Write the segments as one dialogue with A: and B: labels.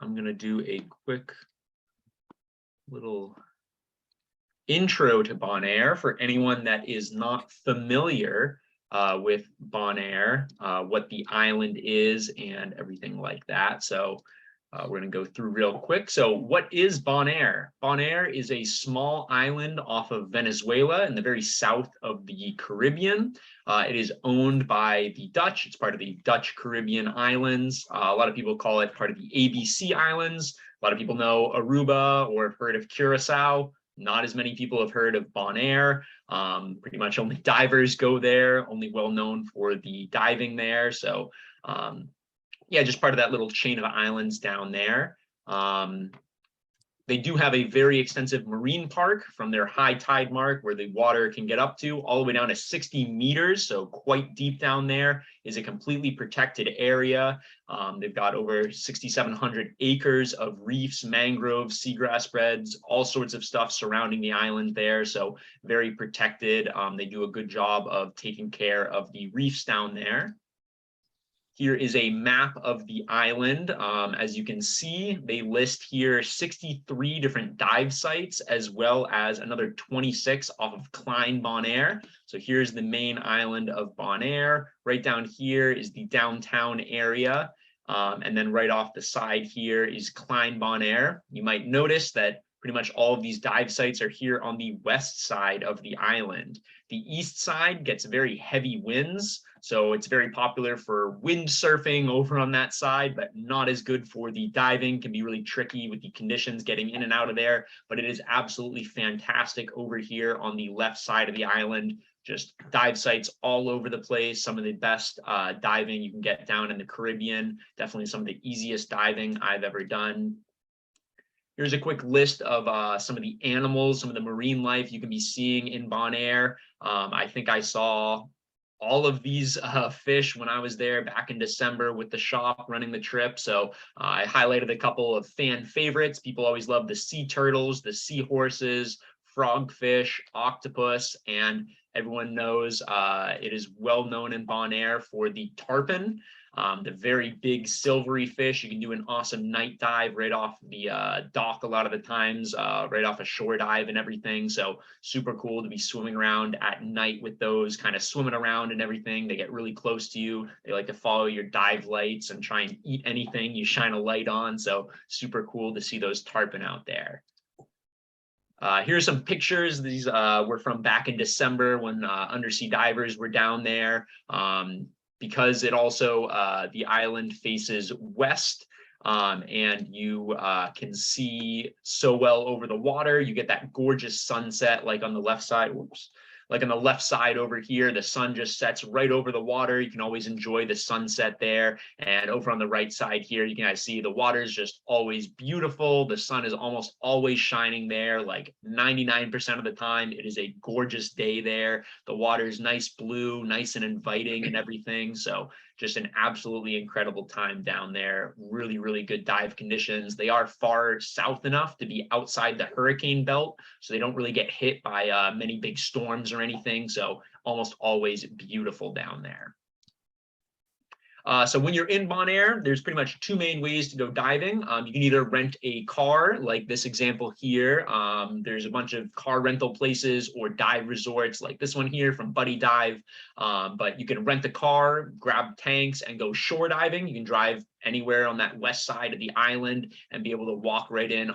A: I'm going to do a quick little intro to Bonaire for anyone that is not familiar with Bonaire, what the island is and everything like that. So we're going to go through real quick. So what is Bonaire? Bonaire is a small island off of Venezuela in the very south of the Caribbean. It is owned by the Dutch. It's part of the Dutch Caribbean islands. A lot of people call it part of the ABC Islands. A lot of people know Aruba or have heard of Curacao. Not as many people have heard of Bonaire. Pretty much only divers go there, only well known for the diving there. So yeah, just part of that little chain of islands down there. They do have a very extensive marine park from their high tide mark where the water can get up to all the way down to 60 meters. So quite deep down there is a completely protected area. They've got over 6,700 acres of reefs, mangroves, seagrass beds, all sorts of stuff surrounding the island there. So very protected. They do a good job of taking care of the reefs down there. Here is a map of the island. As you can see, they list here 63 different dive sites, as well as another 26 off of Klein Bonaire. So here's the main island of Bonaire. Right down here is the downtown area. And then right off the side here is Klein Bonaire. You might notice that pretty much all of these dive sites are here on the west side of the island. The east side gets very heavy winds, so it's very popular for windsurfing over on that side, but not as good for the diving. Can be really tricky with the conditions getting in and out of there, but it is absolutely fantastic over here on the left side of the island. Just dive sites all over the place. Some of the best diving you can get down in the Caribbean. Definitely some of the easiest diving I've ever done. Here's a quick list of some of the animals, some of the marine life you can be seeing in Bonaire. I think I saw all of these fish when I was there back in December with the shop running the trip. So I highlighted a couple of fan favorites. People always love the sea turtles, the seahorses, frogfish, octopus, and everyone knows it is well known in Bonaire for the tarpon. The very big silvery fish. You can do an awesome night dive right off the dock a lot of the times, right off a shore dive and everything. So super cool to be swimming around at night with those, kind of swimming around and everything. They get really close to you. They like to follow your dive lights and try and eat anything you shine a light on. So super cool to see those tarpon out there. Here's some pictures. These were from back in December when Undersea Divers were down there. Because it also, the island faces west, and you can see so well over the water. You get that gorgeous sunset like on the left side. Whoops. Like on the left side over here, the sun just sets right over the water. You can always enjoy the sunset there. And over on the right side here, you can guys see the water is just always beautiful. The sun is almost always shining there, like 99% of the time. It is a gorgeous day there. The water is nice blue, nice and inviting and everything. So just an absolutely incredible time down there. Really, really good dive conditions. They are far south enough to be outside the hurricane belt, so they don't really get hit by many big storms or anything. So almost always beautiful down there. So when you're in Bonaire, there's pretty much two main ways to go diving. You can either rent a car, like this example here. There's a bunch of car rental places or dive resorts like this one here from Buddy Dive. But you can rent a car, grab tanks, and go shore diving. You can drive anywhere on that west side of the island and be able to walk right in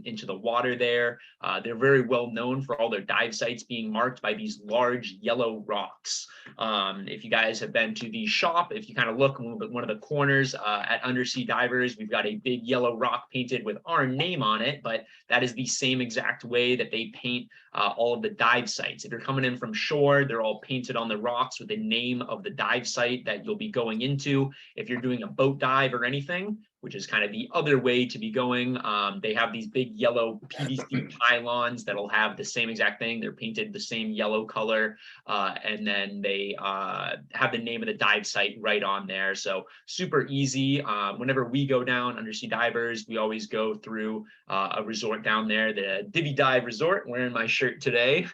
A: into the water there. They're very well known for all their dive sites being marked by these large yellow rocks. If you guys have been to the shop, if you kind of look one of the corners at Undersea Divers, we've got a big yellow rock painted with our name on it, but that is the same exact way that they paint all of the dive sites. If you're coming in from shore, they're all painted on the rocks with the name of the dive site that you'll be going into. If you're doing a boat dive or anything, which is kind of the other way to be going, they have these big yellow PVC pylons that'll have the same exact thing. They're painted the same yellow color, and then they have the name of the dive site right on there. So super easy. Whenever we go down Undersea Divers, we always go through a resort down there, the Divvy Dive Resort. I'm wearing my shirt today.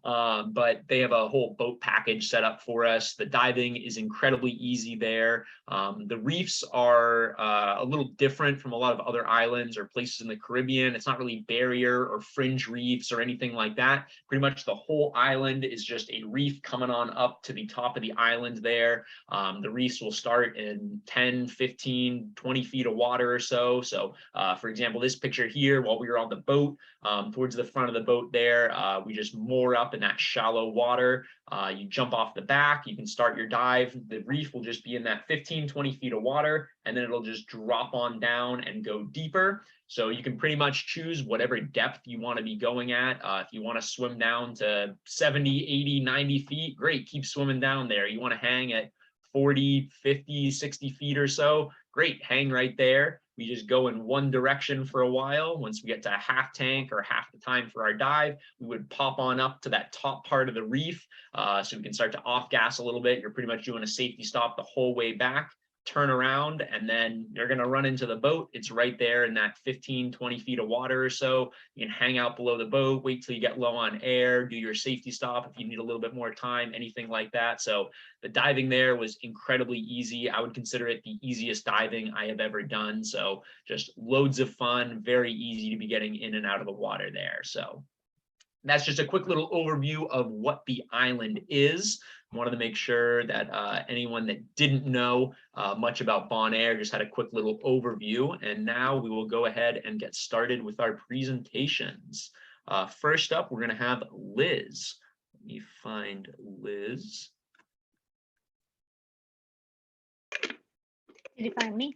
A: but they have a whole boat package set up for us. The diving is incredibly easy there. The reefs are a little different from a lot of other islands or places in the Caribbean. It's not really barrier or fringe reefs or anything like that. Pretty much the whole island is just a reef coming on up to the top of the island there. The reefs will start in 10, 15, 20 feet of water or so. So for example, this picture here, while we were on the boat, towards the front of the boat there, we just moor up in that shallow water. You jump off the back, you can start your dive. The reef will just be in that 15, 20 feet of water, and then it'll just drop on down and go deeper. So you can pretty much choose whatever depth you want to be going at. If you want to swim down to 70, 80, 90 feet, great, keep swimming down there. You want to hang at 40, 50, 60 feet or so, great, hang right there. We just go in one direction for a while. Once we get to a half tank or half the time for our dive, we would pop on up to that top part of the reef, so we can start to off gas a little bit. You're pretty much doing a safety stop the whole way back, turn around, and then you're going to run into the boat. It's right there in that 15, 20 feet of water or so. You can hang out below the boat, wait till you get low on air, do your safety stop if you need a little bit more time, anything like that. So the diving there was incredibly easy. I would consider it the easiest diving I have ever done. So just loads of fun, very easy to be getting in and out of the water there. So that's just a quick little overview of what the island is. I wanted to make sure that anyone that didn't know much about Bonaire just had a quick little overview. And now we will go ahead and get started with our presentations. First up, we're going to have Liz. Let me find Liz.
B: Did you find me?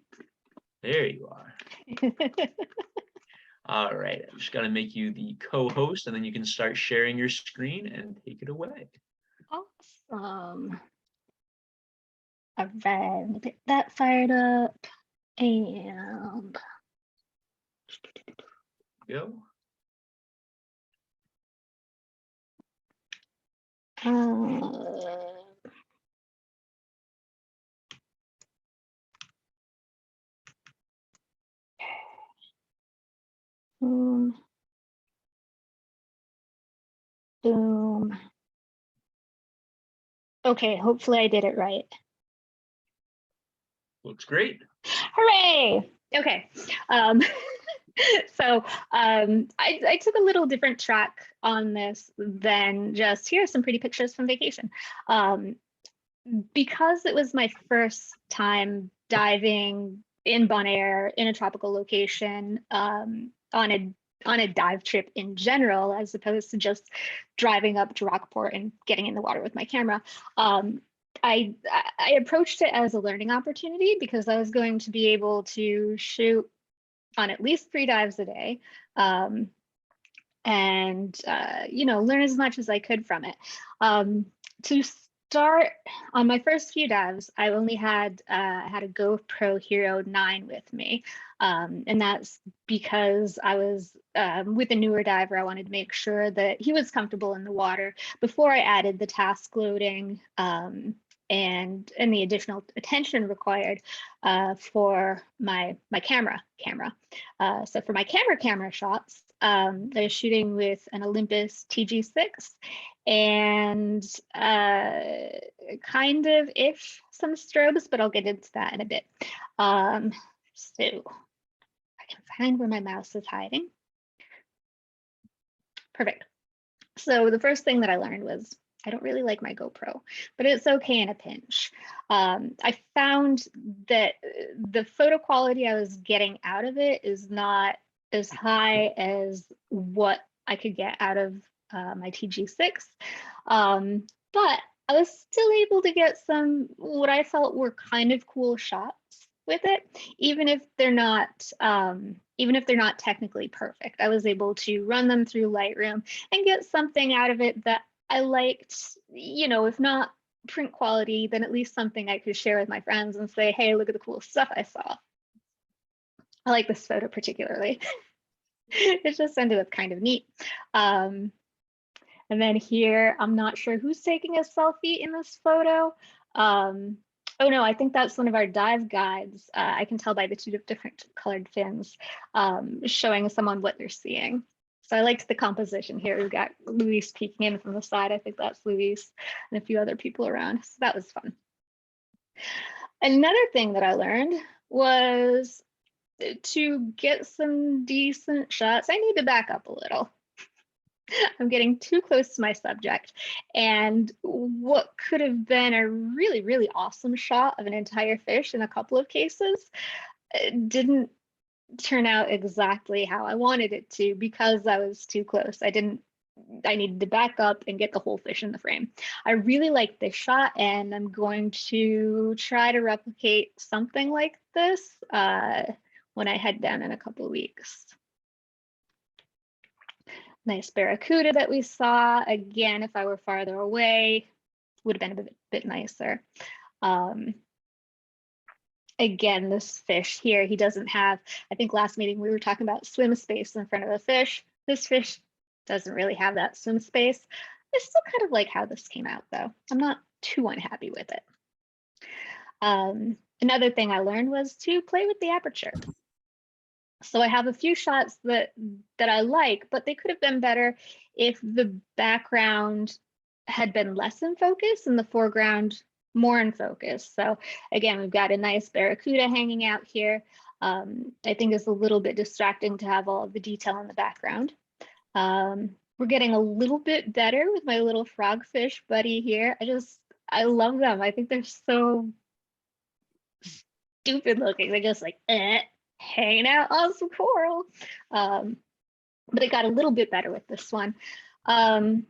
A: There you are. All right, I'm just going to make you the co-host, and then you can start sharing your screen and take it away.
B: Awesome. All right, get that fired up. And
A: Go.
B: boom. Boom. Okay, hopefully I did it right.
A: Looks great.
B: Hooray! Okay. So I took a little different track on this than just here's some pretty pictures from vacation. Because it was my first time diving in Bonaire in a tropical location on a dive trip in general, as opposed to just driving up to Rockport and getting in the water with my camera. I approached it as a learning opportunity because I was going to be able to shoot on at least 3 dives a day, and learn as much as I could from it. To start, on my first few dives, I only had a GoPro Hero 9 with me, and that's because I was with a newer diver. I wanted to make sure that he was comfortable in the water before I added the task loading and the additional attention required for my camera. So for my camera shots, I was shooting with an Olympus TG6 and kind of some strobes, but I'll get into that in a bit. So I can find where my mouse is hiding. Perfect. So the first thing that I learned was I don't really like my GoPro, but it's okay in a pinch. I found that the photo quality I was getting out of it is not as high as what I could get out of my TG6, but I was still able to get some what I felt were kind of cool shots with it, even if they're not technically perfect. I was able to run them through Lightroom and get something out of it that I liked, if not print quality, then at least something I could share with my friends and say, hey, look at the cool stuff I saw. I like this photo particularly. It just ended up kind of neat. And then here, I'm not sure who's taking a selfie in this photo. Oh no, I think that's one of our dive guides. I can tell by the 2 different colored fins showing someone what they're seeing. So I liked the composition here. We've got Luis peeking in from the side. I think that's Luis and a few other people around. So that was fun. Another thing that I learned was to get some decent shots, I need to back up a little. I'm getting too close to my subject. And what could have been a really, really awesome shot of an entire fish in a couple of cases didn't turn out exactly how I wanted it to because I was too close. I needed to back up and get the whole fish in the frame. I really like this shot and I'm going to try to replicate something like this when I head down in a couple of weeks. Nice barracuda that we saw. Again, if I were farther away, would have been a bit nicer. Again, this fish here, he doesn't have, I think last meeting we were talking about swim space in front of the fish. This fish doesn't really have that swim space. I still kind of like how this came out though. I'm not too unhappy with it. Another thing I learned was to play with the aperture. So I have a few shots that I like, but they could have been better if the background had been less in focus and the foreground more in focus. So again, we've got a nice barracuda hanging out here. I think it's a little bit distracting to have all of the detail in the background. We're getting a little bit better with my little frogfish buddy here. I love them. I think they're so stupid looking. They're just like, hanging out on some coral. But it got a little bit better with this one. And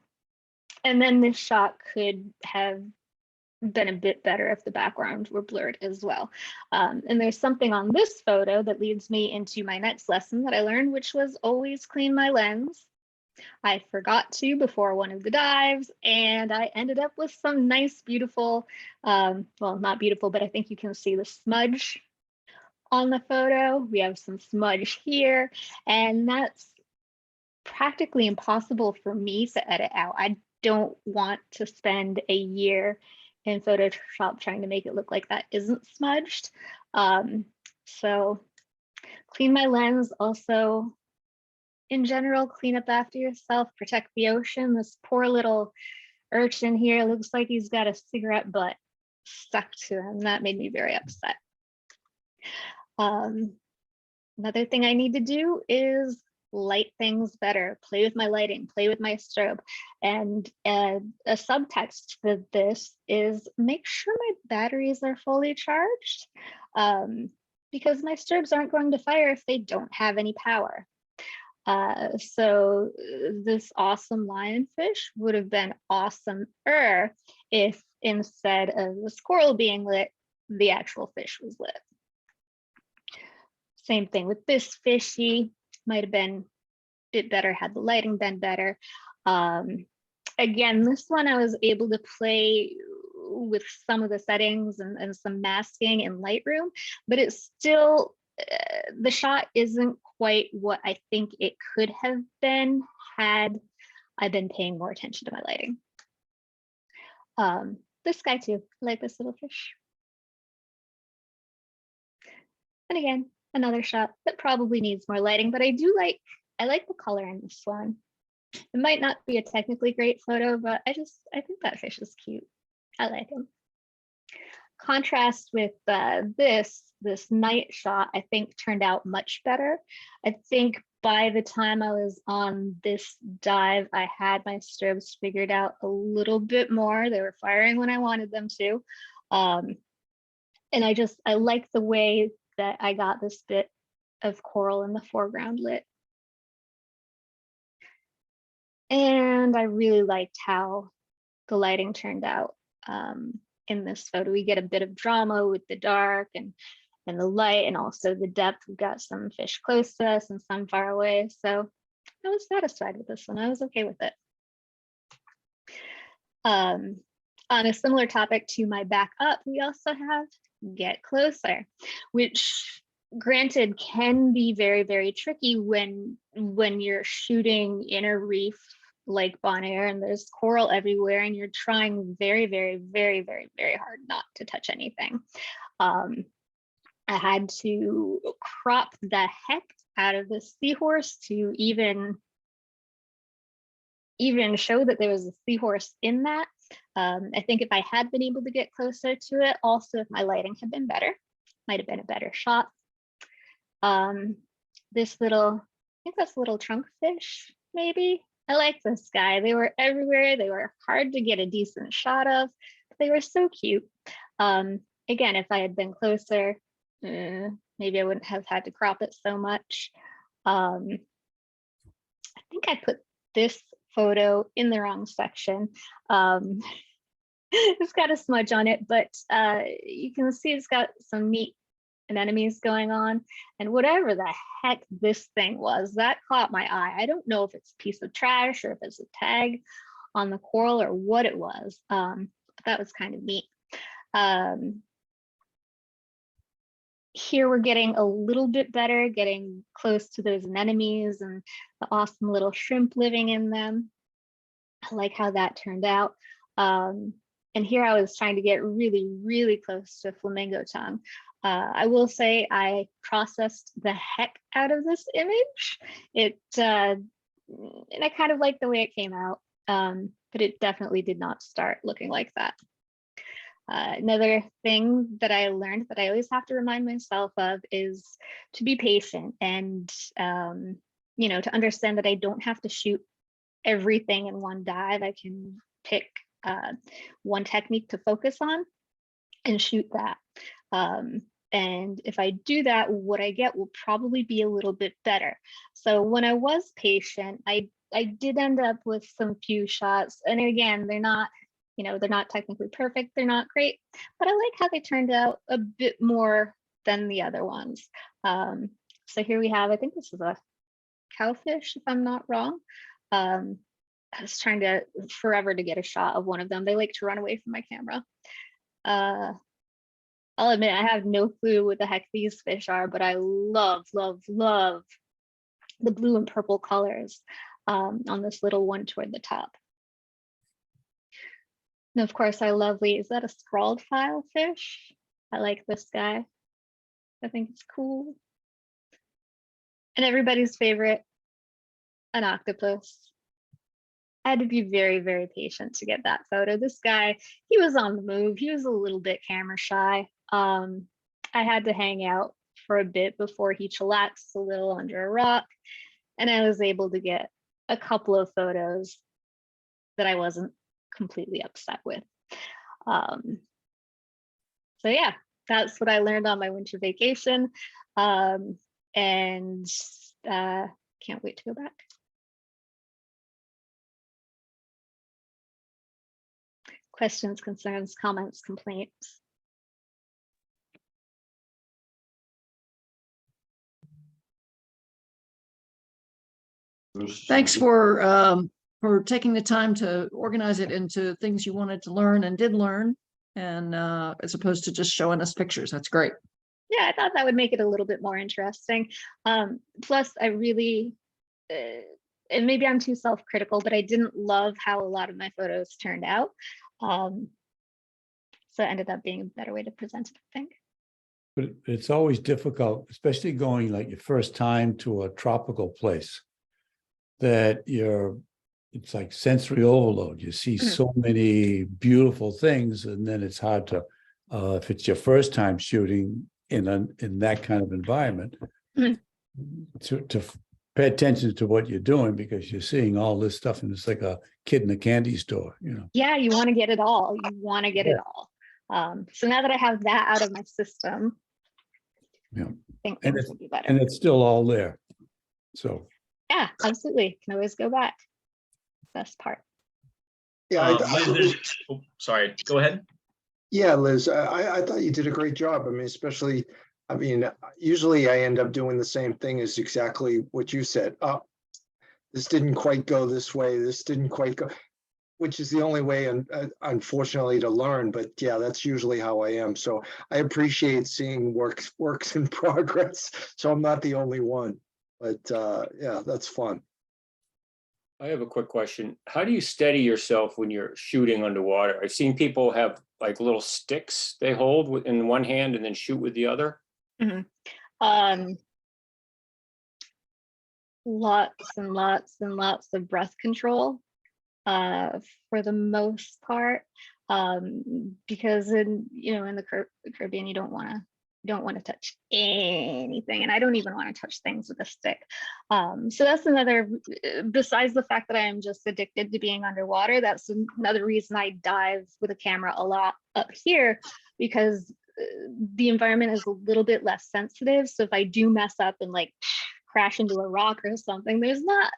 B: then this shot could have been a bit better if the background were blurred as well. And there's something on this photo that leads me into my next lesson that I learned, which was always clean my lens. I forgot to before one of the dives, and I ended up with some nice, beautiful, well, not beautiful, but I think you can see the smudge on the photo. We have some smudge here, and that's practically impossible for me to edit out. I don't want to spend a year in Photoshop trying to make it look like that isn't smudged. So clean my lens. Also, in general, clean up after yourself, protect the ocean. This poor little urchin here looks like he's got a cigarette butt stuck to him. That made me very upset. Another thing I need to do is light things better, play with my lighting, play with my strobe. And a subtext for this is make sure my batteries are fully charged because my strobes aren't going to fire if they don't have any power. So this awesome lionfish would have been awesomer if instead of the squirrel being lit, the actual fish was lit. Same thing with this fishy, might have been a bit better had the lighting been better. Again, this one I was able to play with some of the settings and some masking in Lightroom, but it's still, the shot isn't quite what I think it could have been had I been paying more attention to my lighting. This guy too, I like this little fish. And again, another shot that probably needs more lighting, but I like the color in this one. It might not be a technically great photo, but I think that fish is cute. I like him. Contrast with this night shot, I think turned out much better. I think by the time I was on this dive, I had my strobes figured out a little bit more. They were firing when I wanted them to. And I like the way that I got this bit of coral in the foreground lit. And I really liked how the lighting turned out in this photo. We get a bit of drama with the dark and the light and also the depth. We've got some fish close to us and some far away. So I was satisfied with this one. I was okay with it. On a similar topic to my back up, we also have get closer, which granted can be very, very tricky when you're shooting in a reef like Bonaire and there's coral everywhere and you're trying very, very, very, very, very hard not to touch anything. I had to crop the heck out of the seahorse to even even show that there was a seahorse in that. I think if I had been able to get closer to it, also if my lighting had been better, might have been a better shot. This little, I think that's a little trunk fish, maybe. I like this guy. They were everywhere. They were hard to get a decent shot of, but they were so cute. Again, if I had been closer, maybe I wouldn't have had to crop it so much. I think I put this photo in the wrong section. It's got a smudge on it, but you can see it's got some neat anemones going on, and whatever the heck this thing was, that caught my eye. I don't know if it's a piece of trash or if it's a tag on the coral or what it was, but that was kind of neat. Here we're getting a little bit better, getting close to those anemones and the awesome little shrimp living in them. I like how that turned out. And here I was trying to get really, really close to flamingo tongue. I will say I processed the heck out of this image. And I kind of like the way it came out, but it definitely did not start looking like that. Another thing that I learned that I always have to remind myself of is to be patient and, you know, to understand that I don't have to shoot everything in one dive. I can pick one technique to focus on and shoot that. And if I do that, what I get will probably be a little bit better. So when I was patient, I did end up with some few shots. And again, they're not, you know, they're not technically perfect. They're not great, but I like how they turned out a bit more than the other ones. So here we have, I think this is a cowfish, if I'm not wrong. I was trying to forever to get a shot of one of them. They like to run away from my camera. I'll admit I have no clue what the heck these fish are, but I love, love, love the blue and purple colors on this little one toward the top. And of course, our lovely, is that a scrawled file fish? I like this guy. I think it's cool. And everybody's favorite, an octopus. I had to be very, very patient to get that photo. This guy, he was on the move. He was a little bit camera shy. I had to hang out for a bit before he chillaxed a little under a rock. And I was able to get a couple of photos that I wasn't completely upset with. So yeah, that's what I learned on my winter vacation. And can't wait to go back. Questions, concerns, comments, complaints?
C: Thanks for taking the time to organize it into things you wanted to learn and did learn, and as opposed to just showing us pictures. That's great.
B: Yeah, I thought that would make it a little bit more interesting. Plus, I really, and maybe I'm too self-critical, but I didn't love how a lot of my photos turned out. So it ended up being a better way to present it, I think.
D: But it's always difficult, especially going like your first time to a tropical place, that it's like sensory overload. You see so many beautiful things, and then it's hard to, if it's your first time shooting in that kind of environment, to pay attention to what you're doing, because you're seeing all this stuff and it's like a kid in a candy store, you know.
B: Yeah, you want to get it all. You want to get it all. So now that I have that out of my system,
D: Yeah,
B: I think things will be better.
D: and it's still all there. So
B: yeah, absolutely. Can always go back. Best part.
E: Yeah,
A: Liz, sorry, go ahead.
E: Yeah, Liz, I thought you did a great job. I mean, especially, I mean, usually I end up doing the same thing as exactly what you said. Oh, this didn't quite go this way. This didn't quite go, which is the only way, unfortunately, to learn. But yeah, that's usually how I am. So I appreciate seeing works in progress. So I'm not the only one. But yeah, that's fun.
F: I have a quick question. How do you steady yourself when you're shooting underwater? I've seen people have like little sticks they hold in one hand and then shoot with the other.
B: Lots and lots and lots of breath control. for the most part, because in the Caribbean you don't want to touch anything, and I don't even want to touch things with a stick. So that's another, besides the fact that I am just addicted to being underwater, that's another reason I dive with a camera a lot up here, because the environment is a little bit less sensitive. So if I do mess up and like crash into a rock or something, there's not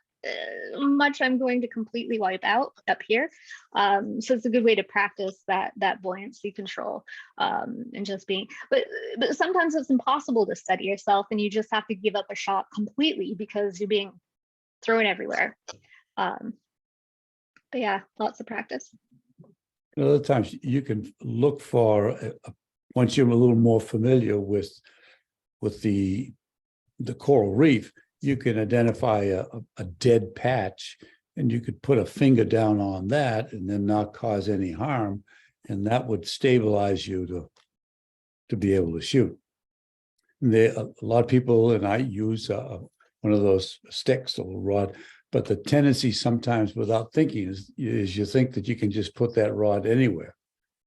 B: much I'm going to completely wipe out up here. So it's a good way to practice that buoyancy control, and just being, but sometimes it's impossible to steady yourself and you just have to give up a shot completely because you're being thrown everywhere. But yeah, lots of practice.
D: Other times you can look for, once you're a little more familiar with the coral reef, you can identify a dead patch, and you could put a finger down on that and then not cause any harm, and that would stabilize you to be able to shoot. And a lot of people, and I use one of those sticks, a little rod, but the tendency sometimes without thinking is you think that you can just put that rod anywhere.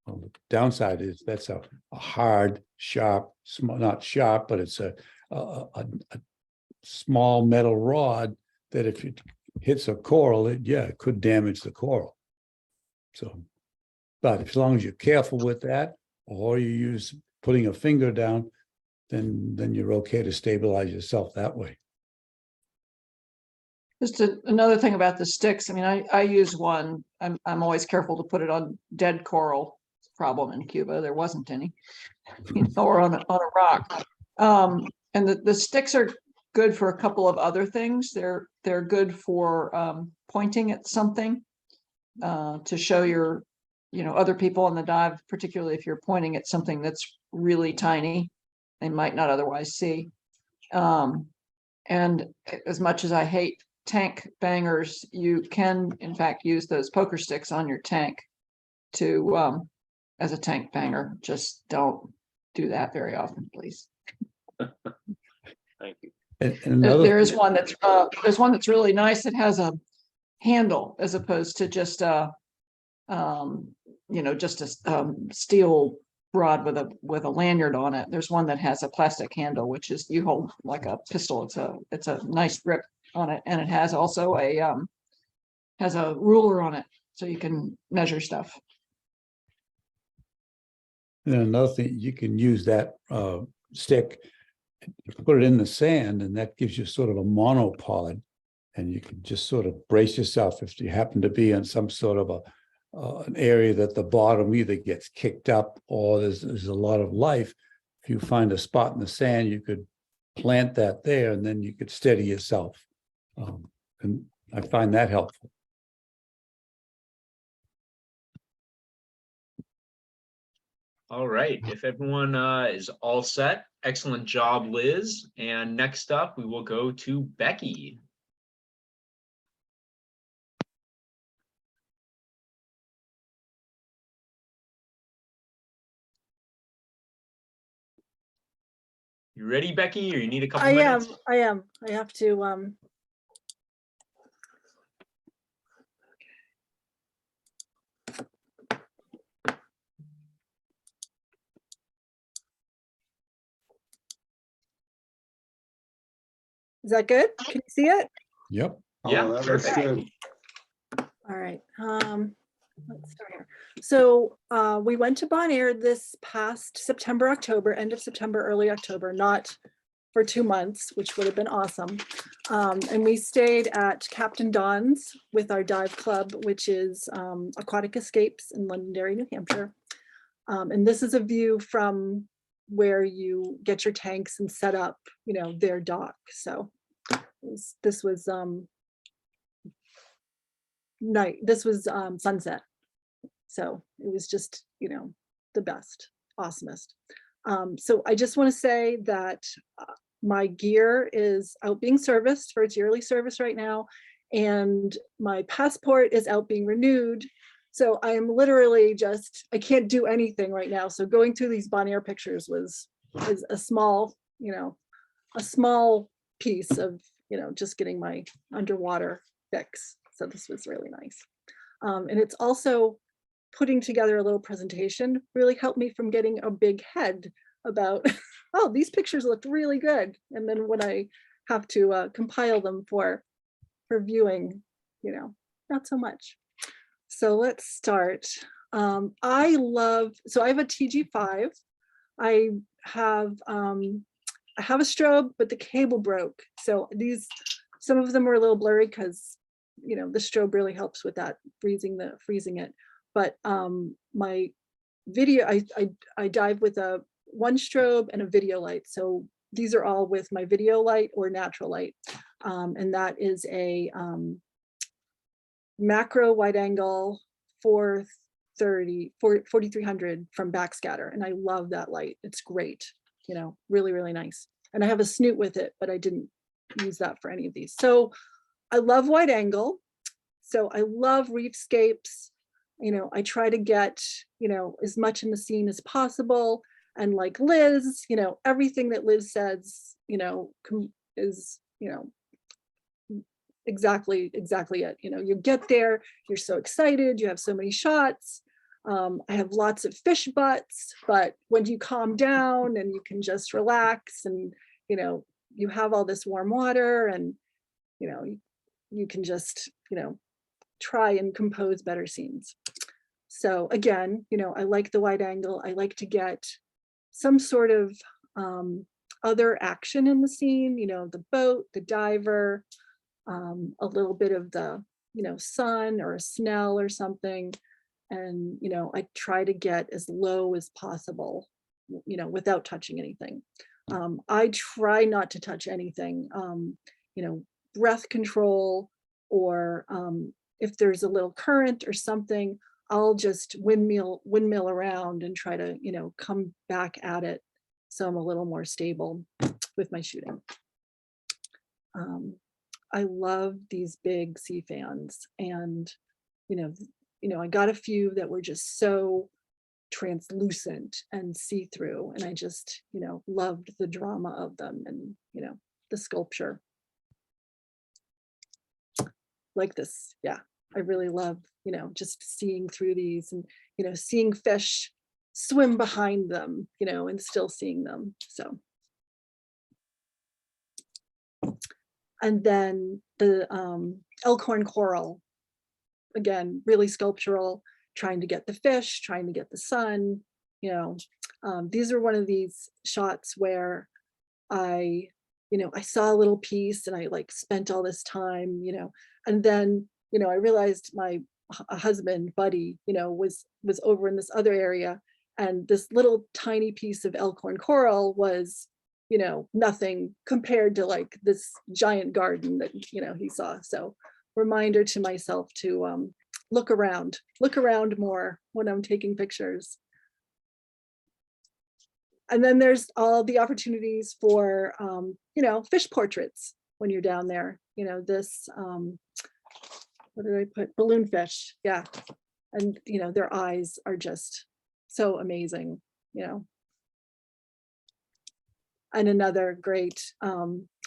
D: Well, the downside is that's a hard, sharp, not sharp, but it's a small metal rod that if it hits a coral, it could damage the coral. So, but as long as you're careful with that, or you use putting a finger down, then you're okay to stabilize yourself that way.
C: Just another thing about the sticks. I mean, I use one. I'm always careful to put it on dead coral. Problem in Cuba, there wasn't any, or on a rock. And the sticks are good for a couple of other things. They're good for pointing at something to show your, other people on the dive, particularly if you're pointing at something that's really tiny, they might not otherwise see. And as much as I hate tank bangers, you can in fact use those poker sticks on your tank to as a tank banger. Just don't do that very often, please.
F: Thank you.
D: And
C: there's one that's really nice that has a handle as opposed to just just a steel rod with a lanyard on it. There's one that has a plastic handle, which is you hold like a pistol. It's a nice grip on it, and it has also has a ruler on it, so you can measure stuff.
D: And another thing, you can use that stick, put it in the sand, and that gives you sort of a monopod, and you can just sort of brace yourself if you happen to be in some sort of an area that the bottom either gets kicked up or there's a lot of life. If you find a spot in the sand, you could plant that there, and then you could steady yourself. And I find that helpful.
A: All right, if everyone is all set, excellent job, Liz. And next up, we will go to Becky. You ready, Becky, or you need a couple minutes?
G: I am. I have to Is that good? Can you see it?
D: Yep.
A: Yeah,
E: Oh, that looks
A: perfect.
E: good.
G: All right. Let's start here. So we went to Bonaire this past September, October, end of September, early October, not for 2 months, which would have been awesome. And we stayed at Captain Don's with our dive club, which is Aquatic Escapes in Londonderry, New Hampshire. And this is a view from where you get your tanks and set up, their dock. So this was night. This was sunset. So it was just, the best, awesomest. So I just want to say that my gear is out being serviced for its yearly service right now, and my passport is out being renewed. So I am literally I can't do anything right now. So going through these Bonaire pictures is a small, a small piece of, just getting my underwater fix. So this was really nice. And it's also putting together a little presentation really helped me from getting a big head about, oh, these pictures looked really good. And then when I have to compile them for viewing, you know, not so much. So let's start. I have a TG5. I have a strobe, but the cable broke. So some of them are a little blurry because, you know, the strobe really helps with that, freezing it. But my video, I dive with a one strobe and a video light. So these are all with my video light or natural light. And that is a macro wide angle 4300 from backscatter. And I love that light. It's great, you know, really, really nice. And I have a snoot with it, but I didn't use that for any of these. So I love wide angle. So I love reefscapes. You know, I try to get, you know, as much in the scene as possible. And like Liz, you know, everything that Liz says, you know, is, you know, exactly it. You know, you get there, you're so excited, you have so many shots. I have lots of fish butts, but when you calm down and you can just relax and, you know, you have all this warm water and, you know, you can just, you know, try and compose better scenes. So again, you know, I like the wide angle. I like to get some sort of other action in the scene, you know, the boat, the diver, a little bit of the, you know, sun or a Snell or something. And, you know, I try to get as low as possible, you know, without touching anything. I try not to touch anything, you know, breath control, or if there's a little current or something, I'll just windmill around and try to, you know, come back at it. So I'm a little more stable with my shooting. I love these big sea fans, and, you know, I got a few that were just so translucent and see-through, and I just, you know, loved the drama of them and, you know, the sculpture. Like this, yeah, I really love, you know, just seeing through these and, you know, seeing fish swim behind them, you know, and still seeing them. So. And then the elkhorn coral, again, really sculptural, trying to get the fish, trying to get the sun, you know. These are one of these shots where I, you know, I saw a little piece and I like spent all this time, you know, and then, you know, I realized my husband, Buddy, you know, was over in this other area, and this little tiny piece of elkhorn coral was, you know, nothing compared to like this giant garden that, you know, he saw. So reminder to myself to look around more when I'm taking pictures. And then there's all the opportunities for, you know, fish portraits when you're down there. You know, this, what did I put? Balloon fish, yeah. And, you know, their eyes are just so amazing, you know. And another great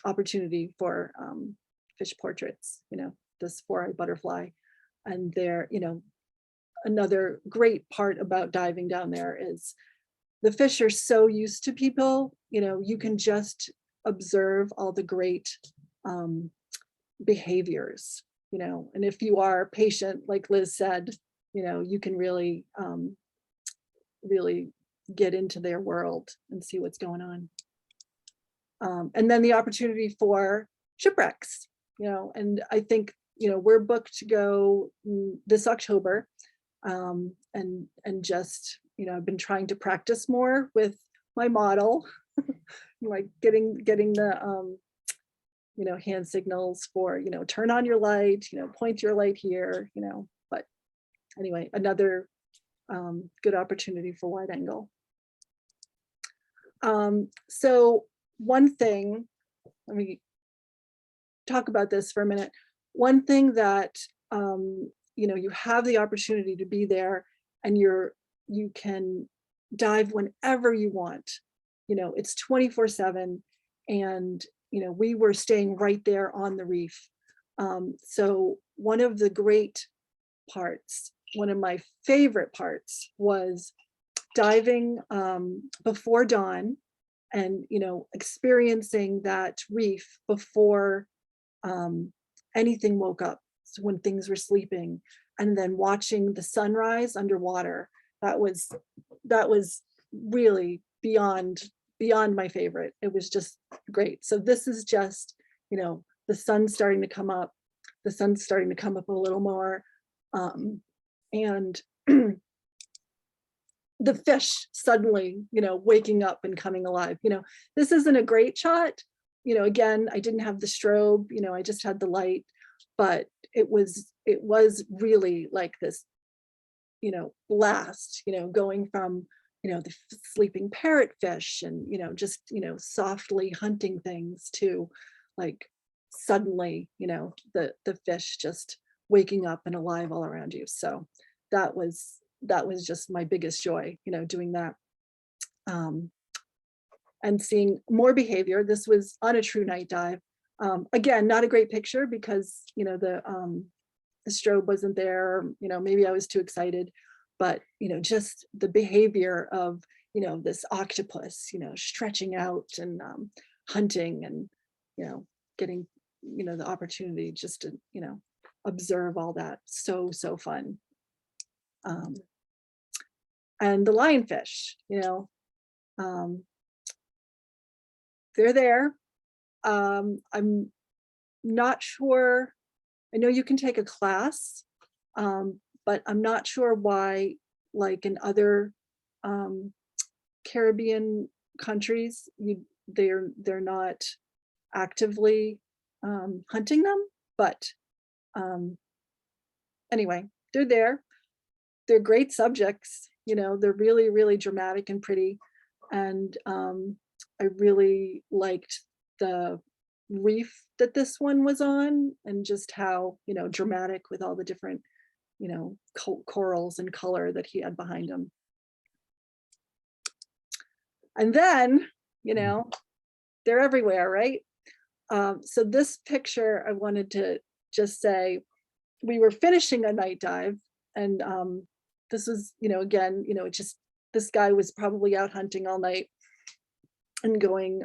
G: opportunity for fish portraits, you know, this 4-eyed butterfly. And they're, you know, another great part about diving down there is the fish are so used to people, you know, you can just observe all the great behaviors, you know, and if you are patient, like Liz said, you know, you can really, really get into their world and see what's going on. And then the opportunity for shipwrecks, you know, and I think, you know, we're booked to go this October, and just, you know, I've been trying to practice more with my model, like getting the, you know, hand signals for, you know, turn on your light, you know, point your light here, you know, but anyway, another good opportunity for wide angle. So one thing, let me talk about this for a minute. One thing that, you know, you have the opportunity to be there and you can dive whenever you want. You know, it's 24/7, and, you know, we were staying right there on the reef. So one of the great parts, one of my favorite parts was diving before dawn and, you know, experiencing that reef before anything woke up, so when things were sleeping, and then watching the sunrise underwater. That was really beyond my favorite. It was just great. So this is just, you know, the sun's starting to come up. The sun's starting to come up a little more. And the fish suddenly, you know, waking up and coming alive. You know, this isn't a great shot. You know, again, I didn't have the strobe, you know, I just had the light, but it was really like this, you know, blast, you know, going from, you know, the sleeping parrotfish and, you know, just, you know, softly hunting things to like suddenly, you know, the fish just waking up and alive all around you. So that was just my biggest joy, you know, doing that. And seeing more behavior. This was on a true night dive. Again, not a great picture because, you know, the strobe wasn't there, you know, maybe I was too excited, but, you know, just the behavior of, you know, this octopus, you know, stretching out and hunting and, you know, getting, you know, the opportunity just to, you know, observe all that. So fun. And the lionfish, you know, they're there. I'm not sure, I know you can take a class, but I'm not sure why, like in other Caribbean countries, they're not actively hunting them, but anyway, they're there. They're great subjects, you know, they're really, really dramatic and pretty. And I really liked the reef that this one was on and just how, you know, dramatic with all the different, you know, corals and color that he had behind him. And then, you know, they're everywhere, right? So this picture, I wanted to just say, we were finishing a night dive and this was, you know, again, you know, it just, this guy was probably out hunting all night and going,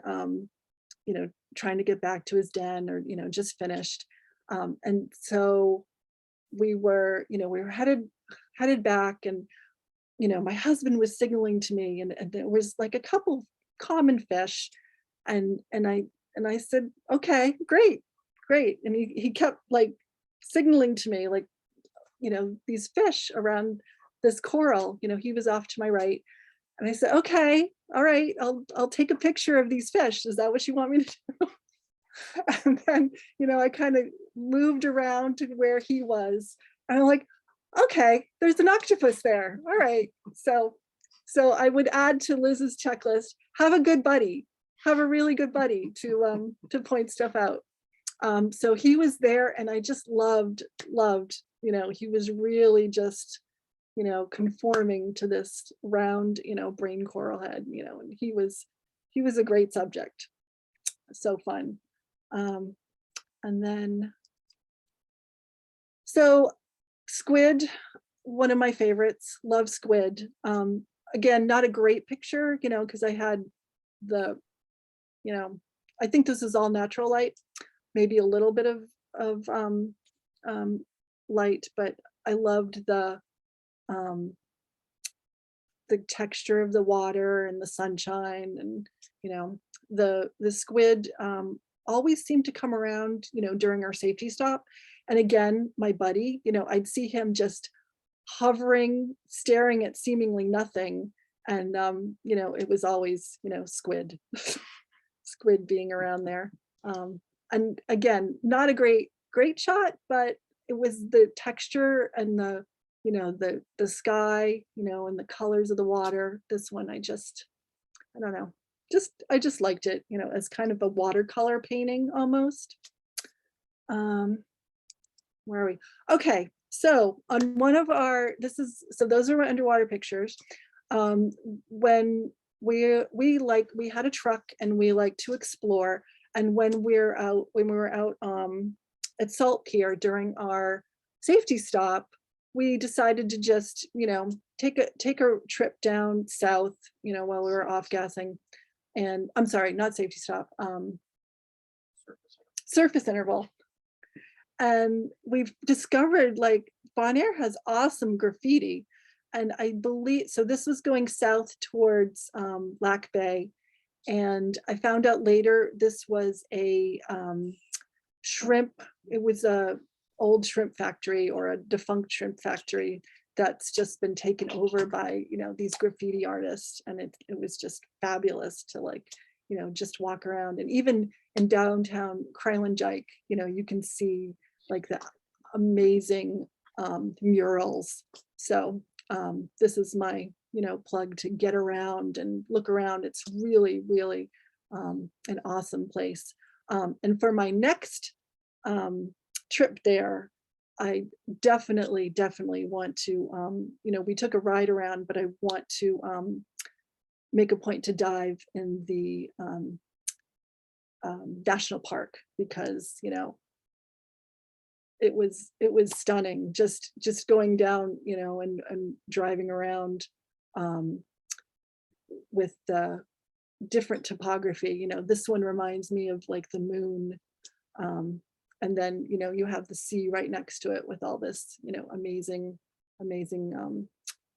G: you know, trying to get back to his den or, you know, just finished. And so we were, you know, we were headed back and, you know, my husband was signaling to me and there was like a couple common fish and I said, okay, great. And he kept like signaling to me like, you know, these fish around this coral, you know, he was off to my right. And I said, okay, all right, I'll take a picture of these fish. Is that what you want me to do? And then, you know, I kind of moved around to where he was. And I'm like, okay, there's an octopus there. All right. So I would add to Liz's checklist, have a good buddy, have a really good buddy to point stuff out. So he was there and I just loved, you know, he was really just, you know, conforming to this round, you know, brain coral head, you know, and he was a great subject. So fun. And then, so squid, one of my favorites, love squid. Again, not a great picture, you know, because I had the, you know, I think this is all natural light, maybe a little bit of light, but I loved the texture of the water and the sunshine and, you know, the squid always seemed to come around, you know, during our safety stop. And again, my buddy, you know, I'd see him just hovering, staring at seemingly nothing. And, you know, it was always, you know, squid, squid being around there. And again, not a great shot, but it was the texture and the, you know, the sky, you know, and the colors of the water. This one, I don't know, I just liked it, you know, as kind of a watercolor painting almost. Where are we? Okay, so on one of our, those are my underwater pictures. When we had a truck and we like to explore, and when we were out at Salt Pier during our safety stop, we decided to just, take a trip down south, while we were off gassing. And I'm sorry, not safety stop, surface interval. And we've discovered like Bonaire has awesome graffiti. And I believe, so this was going south towards Lac Bay. And I found out later this was a shrimp, it was a old shrimp factory or a defunct shrimp factory that's just been taken over by, these graffiti artists. And it was just fabulous to like, just walk around. And even in downtown Kralendijk, you can see like the amazing murals. So this is my, plug to get around and look around. It's really, really an awesome place. And for my next trip there, I definitely want to, we took a ride around, but I want to make a point to dive in the national park because, it was stunning just going down, and driving around with the different topography. This one reminds me of like the moon. And then, you have the sea right next to it with all this, amazing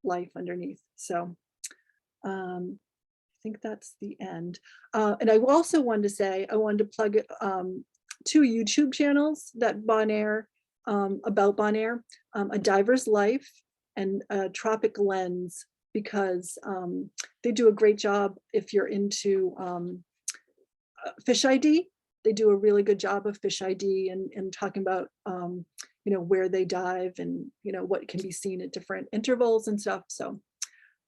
G: life underneath. So I think that's the end. And I also wanted to say, I wanted to plug 2 YouTube channels that Bonaire, about Bonaire, A Diver's Life and Tropic Lens, because they do a great job if you're into fish ID. They do a really good job of fish ID and talking about, where they dive and, what can be seen at different intervals and stuff. So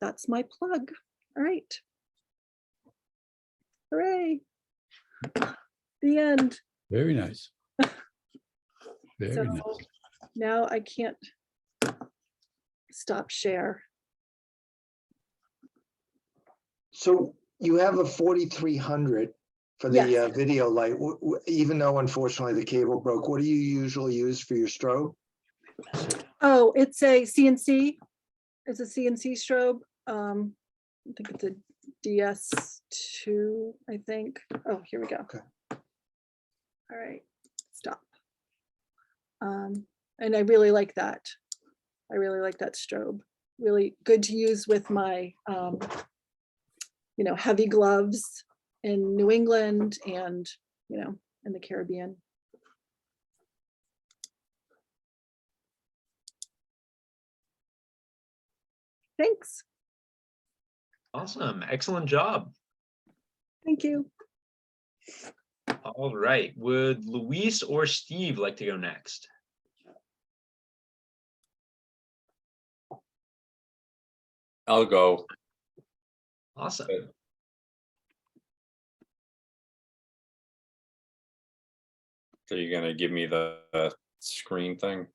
G: that's my plug. All right. Hooray. The end.
D: Very nice. Very
G: So
D: nice.
G: now I can't stop share.
E: So you have a 4300 for the
G: Yes.
E: video light, even though unfortunately the cable broke. What do you usually use for your strobe?
G: Oh, it's a CNC. It's a CNC strobe. I think it's a DS2, I think. Oh, here we go.
E: Okay.
G: All right, stop. And I really like that. I really like that strobe. Really good to use with my, heavy gloves in New England and, in the Caribbean. Thanks.
A: Awesome. Excellent job.
G: Thank you.
A: All right. Would Luis or Steve like to go next?
F: I'll go.
A: Awesome.
F: So you're gonna give me the screen thing?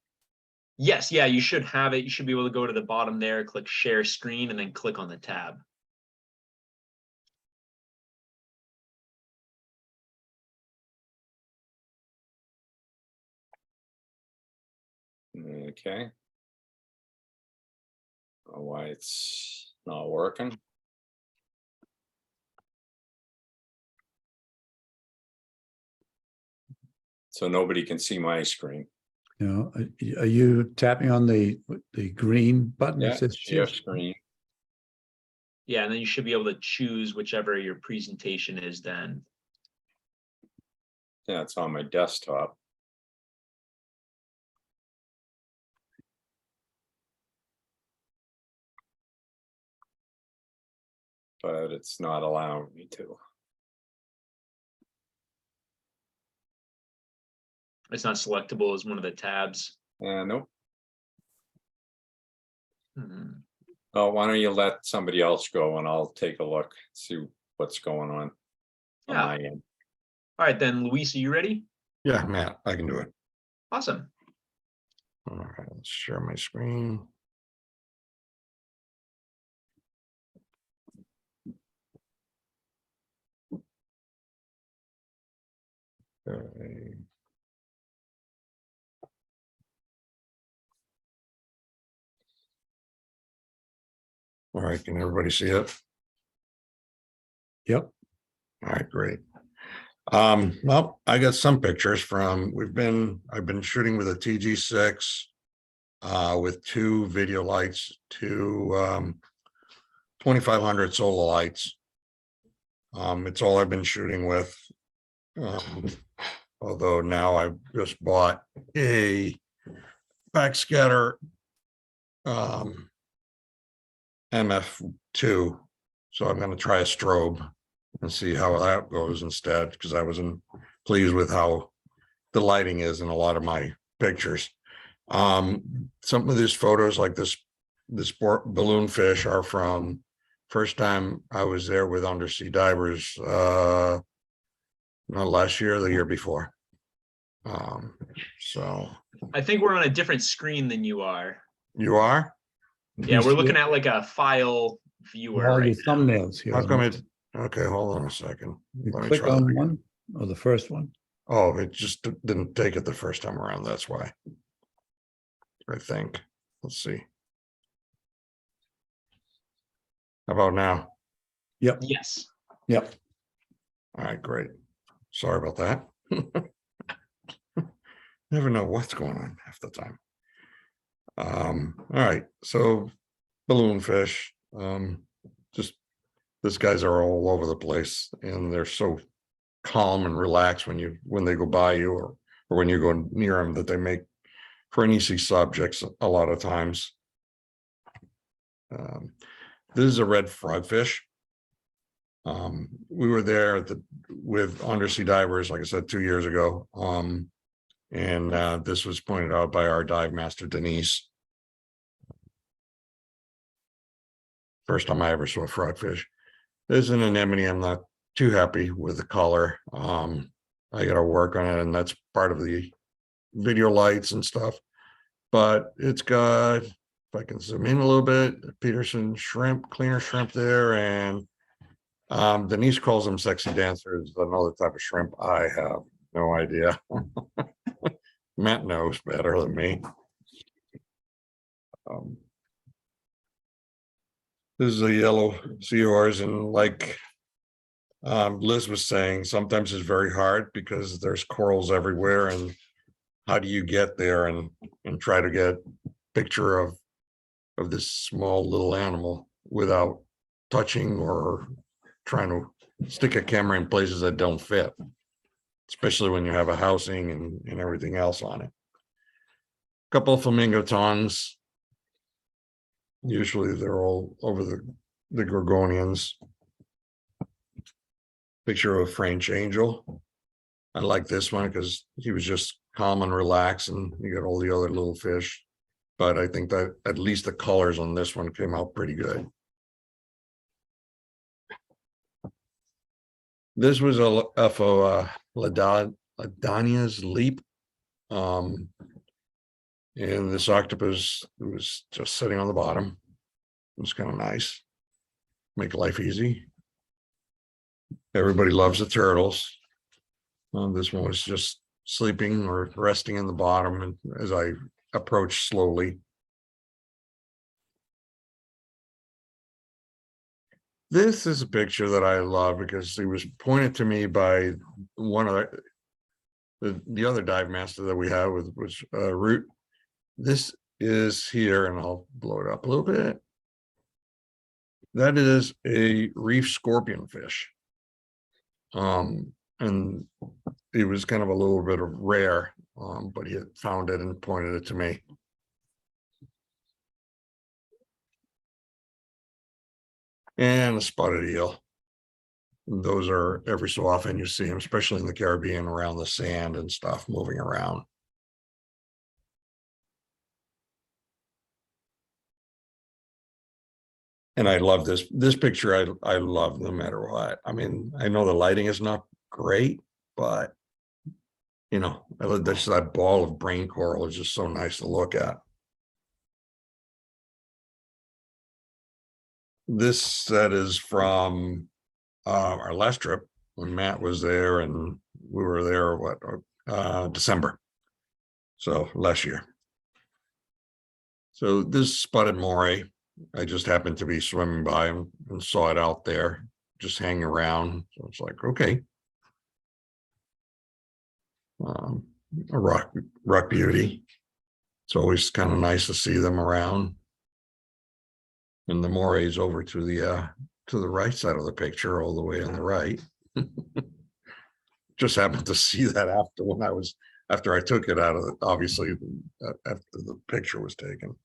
A: Yes, yeah, you should have it. You should be able to go to the bottom there, click share screen, and then click on the tab.
F: Okay. Oh, why it's not working? So nobody can see my screen.
D: Are you tapping on the green button?
F: Yeah,
D: that says
F: share
D: choose?
F: screen.
A: Yeah, and then you should be able to choose whichever your presentation is then.
F: Yeah, it's on my desktop. But it's not allowing me to.
A: It's not selectable as one of the tabs.
F: Nope.
A: Hmm.
F: Oh, why don't you let somebody else go and I'll take a look, see what's going on
A: Yeah.
F: my end.
A: All right, then, Luis, are you ready?
H: Yeah, Matt, I can do it.
A: Awesome.
H: All right, let's share my screen. Okay. All right, can everybody see it?
D: Yep.
H: All right, great. Well, I got some pictures from, I've been shooting with a TG6 with 2 video lights, 2 2500 solar lights. It's all I've been shooting with. Although now I've just bought a backscatter MF2. So I'm going to try a strobe and see how that goes instead, because I wasn't pleased with how the lighting is in a lot of my pictures. Some of these photos, like this balloon fish, are from first time I was there with Undersea Divers, not last year, the year before. So
A: I think we're on a different screen than you are.
H: you are?
A: Yeah, we're looking at like a file viewer
D: all your
A: right now.
D: thumbnails here.
H: How come it? Okay, hold on a second.
D: You
H: Let me
D: click
H: try that
D: on
H: again.
D: one or the first one.
H: Oh, it just didn't take it the first time around. That's why. I think. Let's see. How about now?
D: Yep.
A: Yes.
D: Yep.
H: All right, great. Sorry about that. Never know what's going on half the time. All right, so balloon fish. Just these guys are all over the place, and they're so calm and relaxed when they go by you, or when you go near them, that they make for an easy subjects a lot of times. This is a red frogfish. We were there with Undersea Divers, like I said, 2 years ago. And this was pointed out by our dive master, Denise. First time I ever saw a frogfish. This is an anemone. I'm not too happy with the color. I got to work on it, and that's part of the video lights and stuff. But it's got, if I can zoom in a little bit, Peterson shrimp, cleaner shrimp there, and Denise calls them sexy dancers. Another type of shrimp. I have no idea. Matt knows better than me. This is a yellow seahorse, and like Liz was saying, sometimes it's very hard because there's corals everywhere, and how do you get there and try to get a picture of this small little animal without touching or trying to stick a camera in places that don't fit, especially when you have a housing and everything else on it. A couple of flamingo tongues. Usually they're all over the Gorgonians. Picture of a French angel. I like this one because he was just calm and relaxed, and you got all the other little fish. But I think that at least the colors on this one came out pretty good. This was a FO Ladania's leap. And this octopus was just sitting on the bottom. It was kind of nice. Make life easy. Everybody loves the turtles. This one was just sleeping or resting in the bottom, and as I approached slowly. This is a picture that I love because it was pointed to me by one of the other dive master that we have, was Root. This is here, and I'll blow it up a little bit. That is a reef scorpion fish. And it was kind of a little bit of rare, but he had found it and pointed it to me. And a spotted eel. Those are every so often you see them, especially in the Caribbean, around the sand and stuff, moving around. And I love this picture. I love no matter what. I mean, I know the lighting is not great, but you know, that ball of brain coral is just so nice to look at. This set is from our last trip when Matt was there, and we were there December, so last year. So this spotted moray, I just happened to be swimming by and saw it out there, just hanging around. So it's like, okay. A rock beauty. It's always kind of nice to see them around. And the morays over to the right side of the picture, all the way on the right. Just happened to see that after I took it out of it, obviously, after the picture was taken.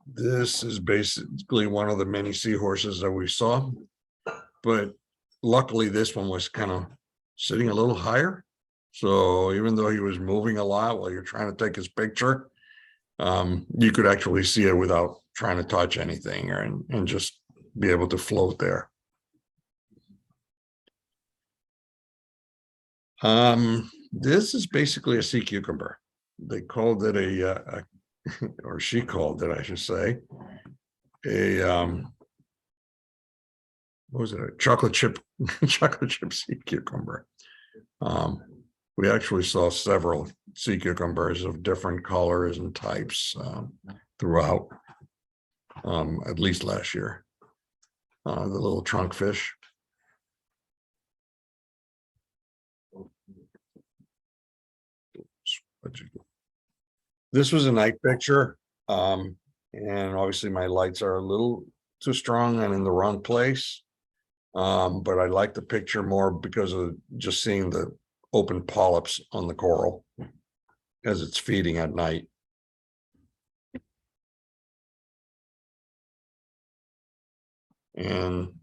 H: This is basically one of the many seahorses that we saw, but luckily this one was kind of sitting a little higher. So even though he was moving a lot while you're trying to take his picture, you could actually see it without trying to touch anything and just be able to float there. This is basically a sea cucumber. They called it or she called it, I should say, what was it? A chocolate chip sea cucumber. We actually saw several sea cucumbers of different colors and types throughout, at least last year. The little trunk fish. This was a night picture, and obviously my lights are a little too strong and in the wrong place. But I like the picture more because of just seeing the open polyps on the coral as it's feeding at night. And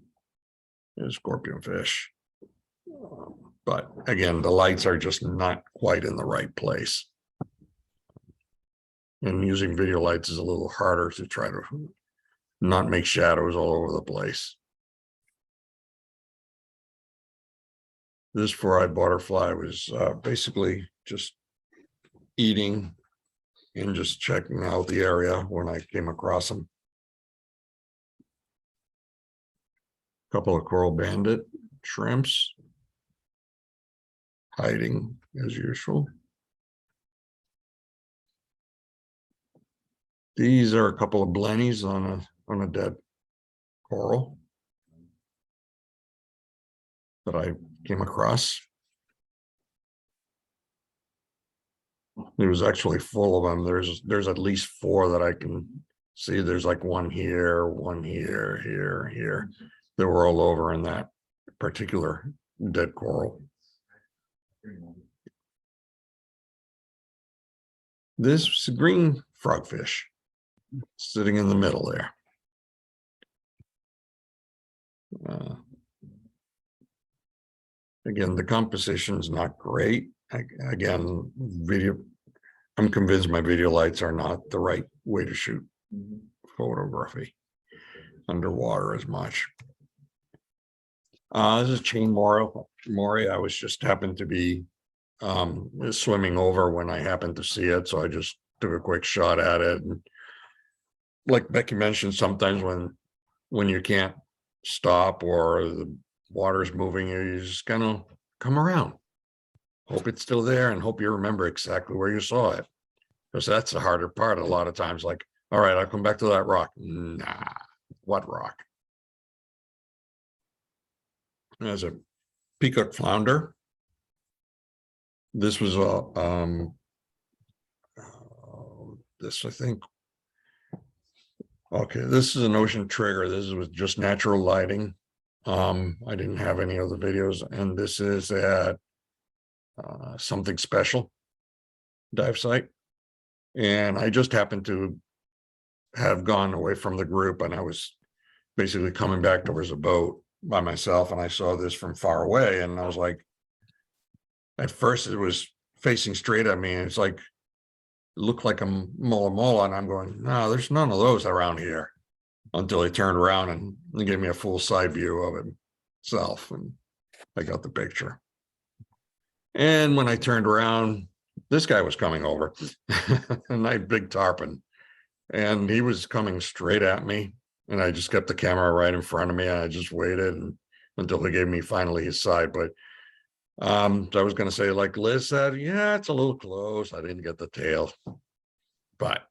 H: there's scorpion fish. But again, the lights are just not quite in the right place. And using video lights is a little harder to try to not make shadows all over the place. This four-eyed butterfly was basically just eating and just checking out the area when I came across him. A couple of coral bandit shrimps hiding as usual. These are a couple of blennies on a dead coral that I came across. It was actually full of them. There's at least 4 that I can see. There's like one here, here. They were all over in that particular dead coral. This is a green frogfish sitting in the middle there. Again, the composition is not great. Again, I'm convinced my video lights are not the right way to shoot photography underwater as much. This is chain moray. I was just happened to be swimming over when I happened to see it, so I just took a quick shot at it. And like Becky mentioned, sometimes when you can't stop or the water's moving, you just kind of come around, hope it's still there, and hope you remember exactly where you saw it, because that's the harder part a lot of times. Like, all right, I'll come back to that rock. Nah, what rock? There's a peacock flounder. This was this, I think. Okay, this is an ocean trigger. This was just natural lighting. I didn't have any other videos, and this is at Something Special dive site. And I just happened to have gone away from the group, and I was basically coming back towards a boat by myself, and I saw this from far away, and I was like, at first it was facing straight at me, and it's like, it looked like a mola, and I'm going, no, there's none of those around here, until he turned around and he gave me a full side view of himself, and I got the picture. And when I turned around, this guy was coming over, a nice big tarpon, and he was coming straight at me, and I just kept the camera right in front of me, and I just waited until he gave me finally his side. But I was going to say, like Liz said, yeah, it's a little close. I didn't get the tail. but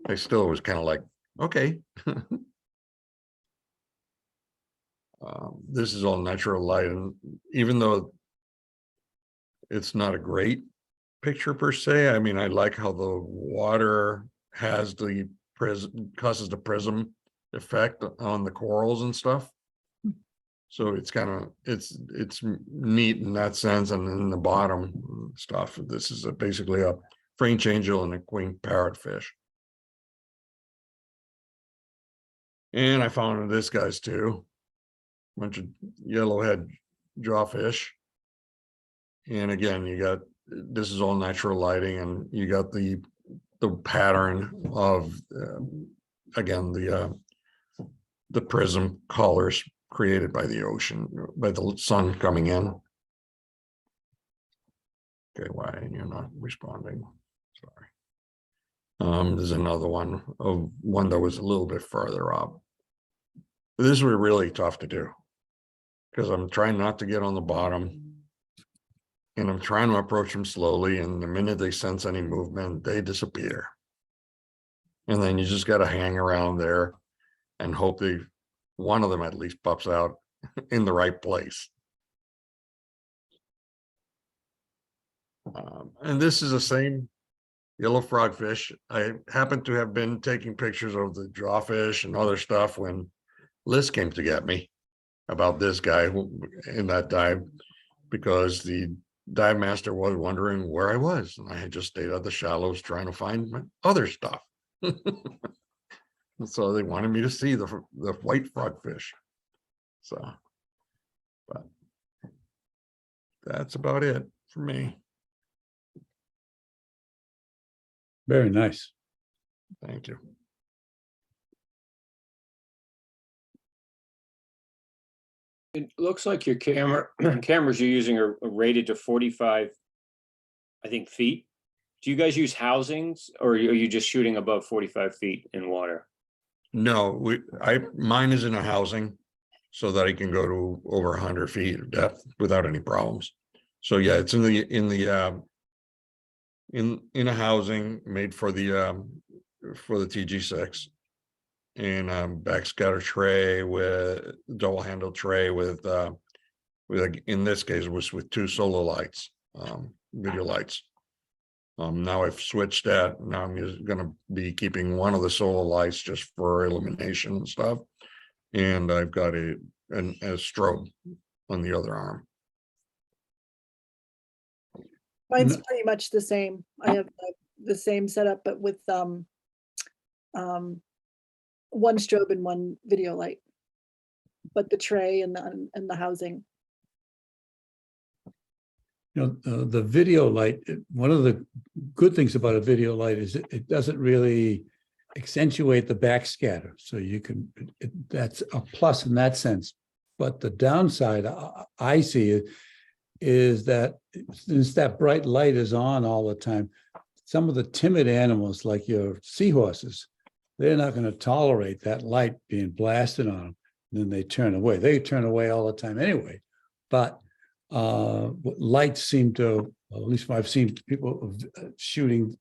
H: I still was kind of like, okay. This is all natural light, and even though it's not a great picture per se, I mean, I like how the water has the prism, causes the prism effect on the corals and stuff. So it's kind of, it's neat in that sense. And in the bottom stuff, this is basically a French angel and a queen parrotfish. And I found this guy's too, bunch of yellowhead jawfish. And again, you got, this is all natural lighting, and you got the pattern of, again, the prism colors created by the ocean, by the sun coming in. Okay, why you're not responding? Sorry. There's another one of one that was a little bit further up. This was really tough to do because I'm trying not to get on the bottom. And I'm trying to approach them slowly, and the minute they sense any movement, they disappear. And then you just got to hang around there and hope one of them at least pops out in the right place. And this is the same yellow frogfish. I happen to have been taking pictures of the jawfish and other stuff when Liz came to get me about this guy in that dive, because the dive master was wondering where I was, and I had just stayed at the shallows trying to find my other stuff. So they wanted me to see the white frogfish. So, but that's about it for me.
D: Very nice.
H: Thank you.
F: It looks like your cameras you're using are rated to 45, I think, feet. Do you guys use housings, or are you just shooting above 45 feet in water?
H: No, mine is in a housing so that I can go to over 100 feet of depth without any problems. So yeah, it's in a housing made for the TG6, and backscatter tray with double handle tray with in this case was with 2 solar lights, video lights. Now I've switched that. Now I'm going to be keeping one of the solar lights just for illumination and stuff, and I've got a strobe on the other arm.
G: Mine's pretty much the same. I have the same setup, but with one strobe and one video light, but the tray and the housing.
D: You know, the video light, one of the good things about a video light is it doesn't really accentuate the backscatter. So you can, that's a plus in that sense. But the downside I see is that since that bright light is on all the time, some of the timid animals like your seahorses, they're not going to tolerate that light being blasted on them. And then they turn away. They turn away all the time anyway. But lights seem to, at least I've seen people shooting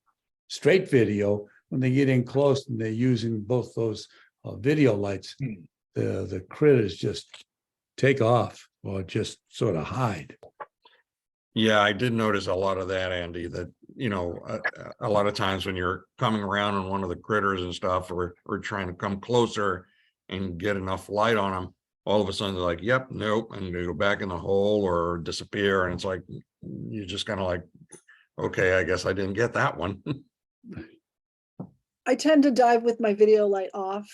D: straight video, when they get in close and they're using both those video lights, the critters just take off or just sort of hide.
H: Yeah, I did notice a lot of that, Andy, that, you know, a lot of times when you're coming around on one of the critters and stuff, or trying to come closer and get enough light on them, all of a sudden they're like, yep, nope, and they go back in the hole or disappear. And it's like, you just kind of like, okay, I guess I didn't get that one.
G: I tend to dive with my video light off,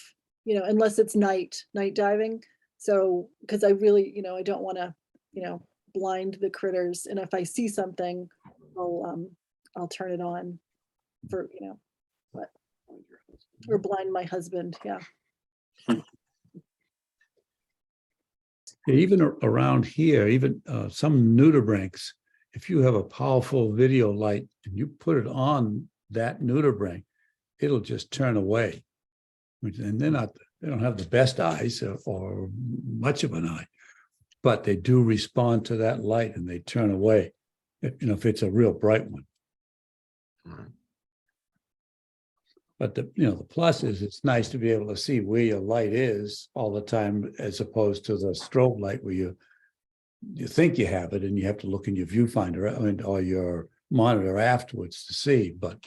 G: you know, unless it's night diving. So, because I really, you know, I don't want to, you know, blind the critters. And if I see something, I'll turn it on for, you know, but, or blind my husband. Yeah.
D: Even around here, even some nudibranchs, if you have a powerful video light and you put it on that nudibranch, it'll just turn away. And they don't have the best eyes or much of an eye, but they do respond to that light and they turn away, you know, if it's a real bright one. But the plus is it's nice to be able to see where your light is all the time, as opposed to the strobe light where you think you have it and you have to look in your viewfinder or your monitor afterwards to see. But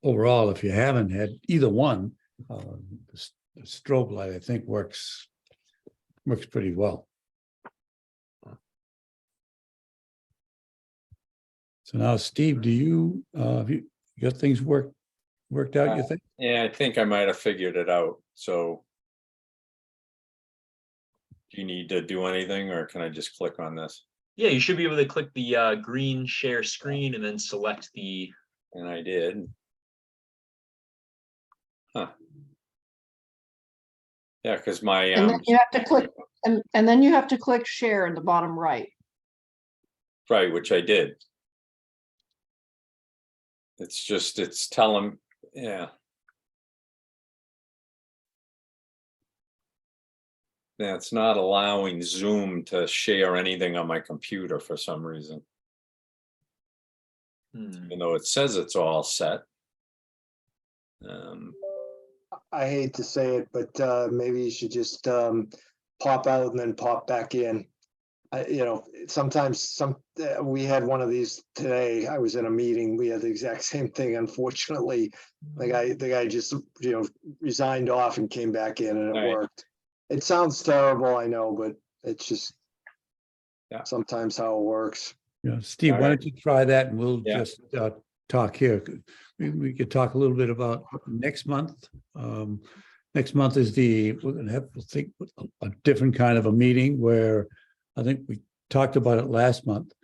D: overall, if you haven't had either one, the strobe light, I think, works pretty well. So now, Steve, do you have you got things worked out, you think?
I: Yeah, I think I might have figured it out. So do you need to do anything, or can I just click on this?
A: Yeah, you should be able to click the green share screen and then select the.
I: And I did. Huh. Yeah, because my
C: And then you have to click, and then you have to click share in the bottom right.
I: right, which I did. It's telling, yeah. Yeah, it's not allowing Zoom to share anything on my computer for some reason, even though it says it's all set.
E: I hate to say it, but maybe you should just pop out and then pop back in. Sometimes we had one of these today. I was in a meeting. We had the exact same thing. Unfortunately, the guy just resigned off and came back in, and it
I: Right.
E: worked. It sounds terrible, I know, but it's just
I: Yeah.
E: how it works.
D: Yeah, Steve,
I: All
D: why
I: right.
D: don't you try that and we'll
I: Yeah.
D: just talk here. We could talk a little bit about next month. Next month is we're gonna have to think a different kind of a meeting where I think we talked about it last month,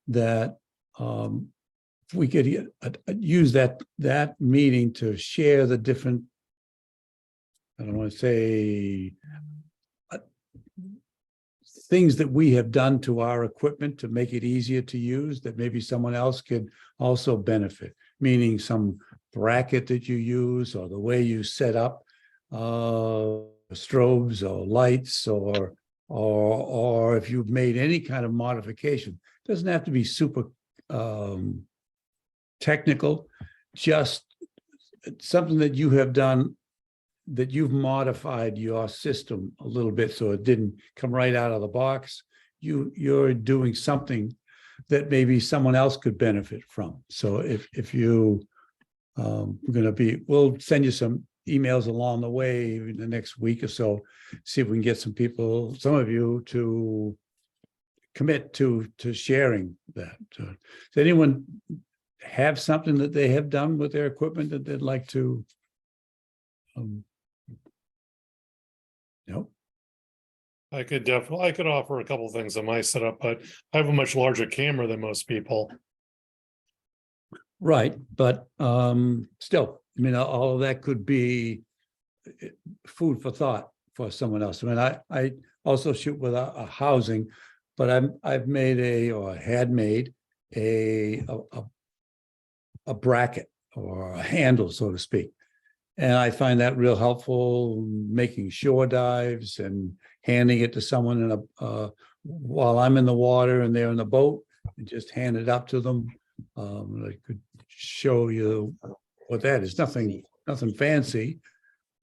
D: that if we could use that meeting to share the different, I don't want to say things that we have done to our equipment to make it easier to use, that maybe someone else could also benefit, meaning some bracket that you use or the way you set up strobes or lights, or if you've made any kind of modification. It doesn't have to be super technical, just something that you have done, that you've modified your system a little bit so it didn't come right out of the box. You're doing something that maybe someone else could benefit from. So if you we'll send you some emails along the way in the next week or so, see if we can get some of you to commit to sharing that. Does anyone have something that they have done with their equipment that they'd like to? No.
J: I could offer a couple of things on my setup, but I have a much larger camera than most people.
D: Right, but still, I mean, all of that could be food for thought for someone else. I mean, I also shoot with a housing, but I've made or had made a bracket or a handle, so to speak. And I find that real helpful, making shore dives and handing it to someone while I'm in the water and they're in the boat, and just hand it up to them. I could show you what that is. Nothing fancy,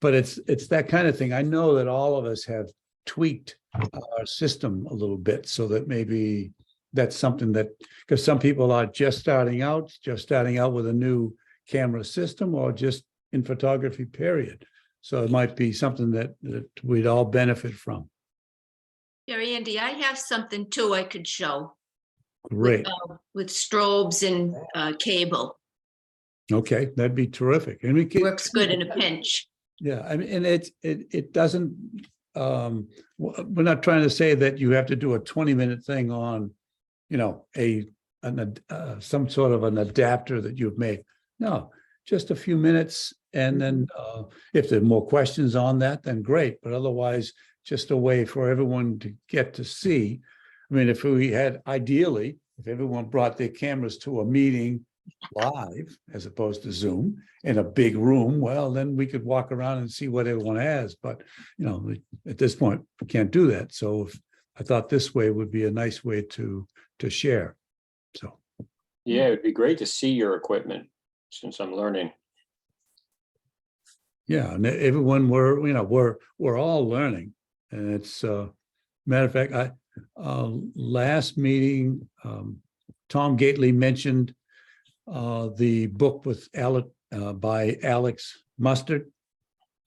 D: but it's that kind of thing. I know that all of us have tweaked our system a little bit, so that maybe that's something that, because some people are just starting out with a new camera system, or just in photography, period. So it might be something that we'd all benefit from.
K: Yeah, Andy, I have something too I could show.
D: Great.
K: With strobes and cable.
D: Okay, that'd be terrific. And we can,
K: Works good in a pinch.
D: yeah, I mean, and it doesn't, we're not trying to say that you have to do a 20-minute thing on, some sort of an adapter that you've made. No, just a few minutes. And then if there are more questions on that, then great. But otherwise, just a way for everyone to get to see. I mean, if everyone brought their cameras to a meeting live as opposed to Zoom in a big room, well, then we could walk around and see what everyone has. But, at this point, we can't do that. So I thought this way would be a nice way to share. So.
F: Yeah, it'd be great to see your equipment, since I'm learning.
D: Yeah, and everyone we're all learning. And it's matter of fact, last meeting, Tom Gately mentioned the book with by Alex Mustard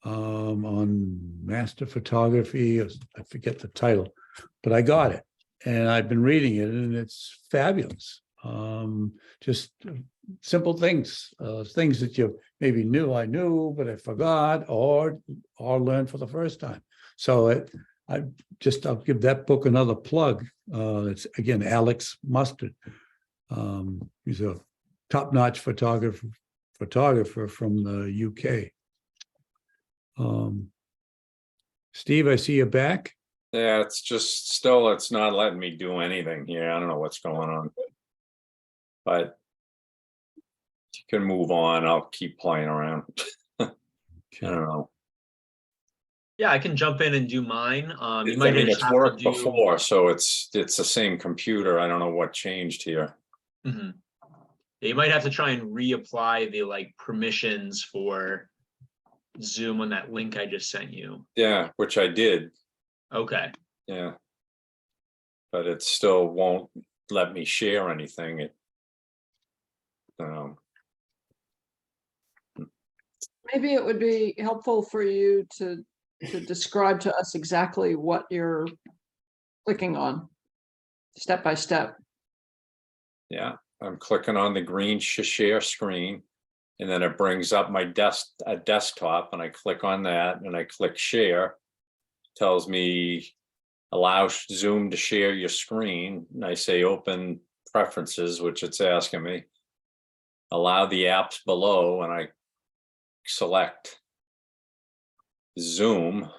D: on master photography. I forget the title, but I got it and I've been reading it and it's fabulous. Just simple things, things that you maybe I knew, but I forgot or learned for the first time. So I'll give that book another plug. It's again, Alex Mustard. He's a top-notch photographer from the UK. Steve, I see you back.
I: Yeah, it's just still, it's not letting me do anything here. I don't know what's going on. But you can move on. I'll keep playing around. I don't know.
A: Yeah, I can jump in and do mine. You
I: I
A: might
I: mean,
A: just
I: it's
A: have to
I: worked
A: do.
I: before, so it's the same computer. I don't know what changed here.
A: Mhm. Yeah, you might have to try and reapply the like permissions for Zoom on that link I just sent you.
I: Yeah, which I did.
A: Okay.
I: Yeah. But it still won't let me share anything.
C: Maybe it would be helpful for you to describe to us exactly what you're clicking on, step by step.
I: Yeah, I'm clicking on the green share screen, and then it brings up my desktop, and I click on that, and I click share. Tells me allow Zoom to share your screen, and I say open preferences, which it's asking me. Allow the apps below, and I select Zoom,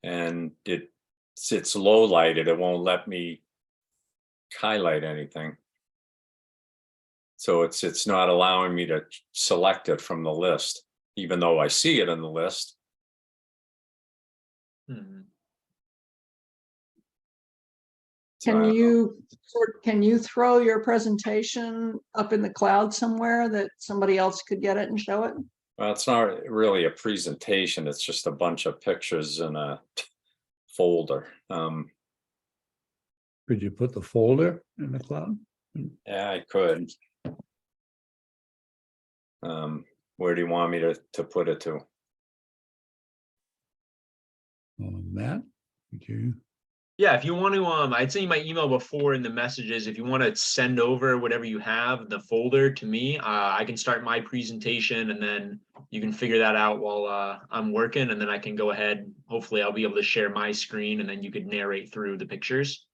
I: and it's low lighted. It won't let me highlight anything. So it's not allowing me to select it from the list, even though I see it in the list.
A: Mhm.
C: Can you throw your presentation up in the cloud somewhere that somebody else could get it and show it?
I: Well, it's not really a presentation. It's just a bunch of pictures in a folder.
D: Could you put the folder in the cloud?
I: Yeah, I could. Where do you want me to put it to?
D: Matt, would you?
A: Yeah, if you want to, I'd send you my email before in the messages. If you want to send over whatever you have, the folder to me, I can start my presentation and then you can figure that out while I'm working, and then I can go ahead. Hopefully I'll be able to share my screen and then you could narrate through the pictures.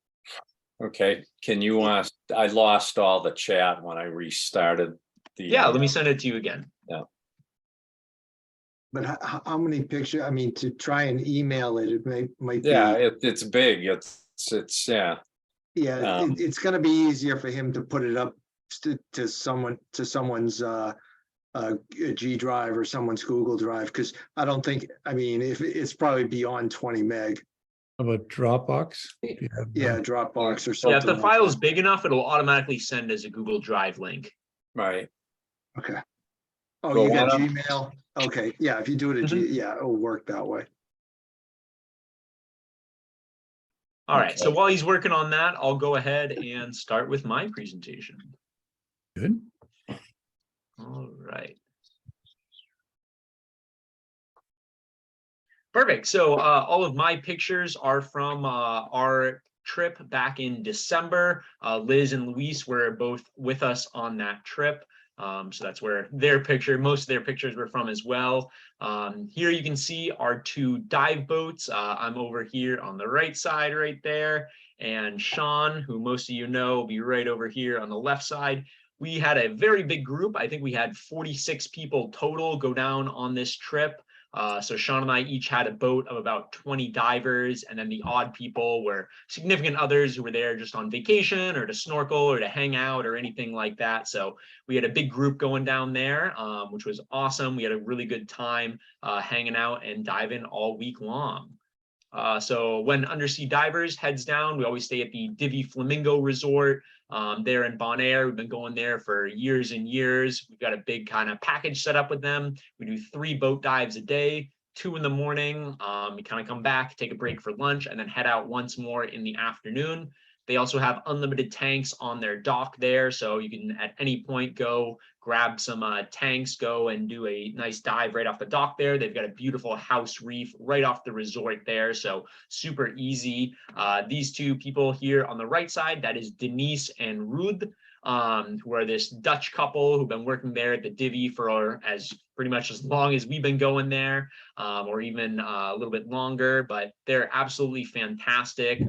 I: Okay, can you I lost all the chat when I restarted the.
A: Yeah, let me send it to you again.
I: Yeah.
E: But how many pictures? I mean, to try and email it, it might be.
I: Yeah, it's big. It's yeah.
E: Yeah, it's going to be easier for him to put it up to someone's G Drive or someone's Google Drive, because I don't think, I mean, if it's probably beyond 20 meg.
D: How about Dropbox?
E: Yeah, Dropbox or
A: Yeah,
E: something.
A: if the
E: like
A: file is
E: that.
A: big enough, it'll automatically send as a Google Drive link.
I: Right.
E: Okay. Oh,
I: Well,
E: you got
I: why not?
E: Gmail? Okay, yeah, if you do it at yeah, it'll work that way.
A: All right, so
I: Okay.
A: while he's working on that, I'll go ahead and start with my presentation.
D: Good.
A: All right. Perfect. So all of my pictures are from our trip back in December. Liz and Luis were both with us on that trip. So that's where most of their pictures were from as well. Here you can see our two dive boats. I'm over here on the right side right there. And Sean, who most of you know, will be right over here on the left side. We had a very big group. I think we had 46 people total go down on this trip. So Sean and I each had a boat of about 20 divers, and then the odd people were significant others who were there just on vacation or to snorkel or to hang out or anything like that. So we had a big group going down there, which was awesome. We had a really good time hanging out and diving all week long. So when Undersea Divers heads down, we always stay at the Divi Flamingo Resort there in Bonaire. We've been going there for years and years. We've got a big kind of package set up with them. We do 3 boat dives a day, 2 in the morning. We kind of come back, take a break for lunch, and then head out once more in the afternoon. They also have unlimited tanks on their dock there, so you can at any point go grab some tanks, go and do a nice dive right off the dock there. They've got a beautiful house reef right off the resort there, so super easy. These 2 people here on the right side, that is Denise and Ruth, who are this Dutch couple who've been working there at the Divi for pretty much as long as we've been going there, or even a little bit longer, but they're absolutely fantastic.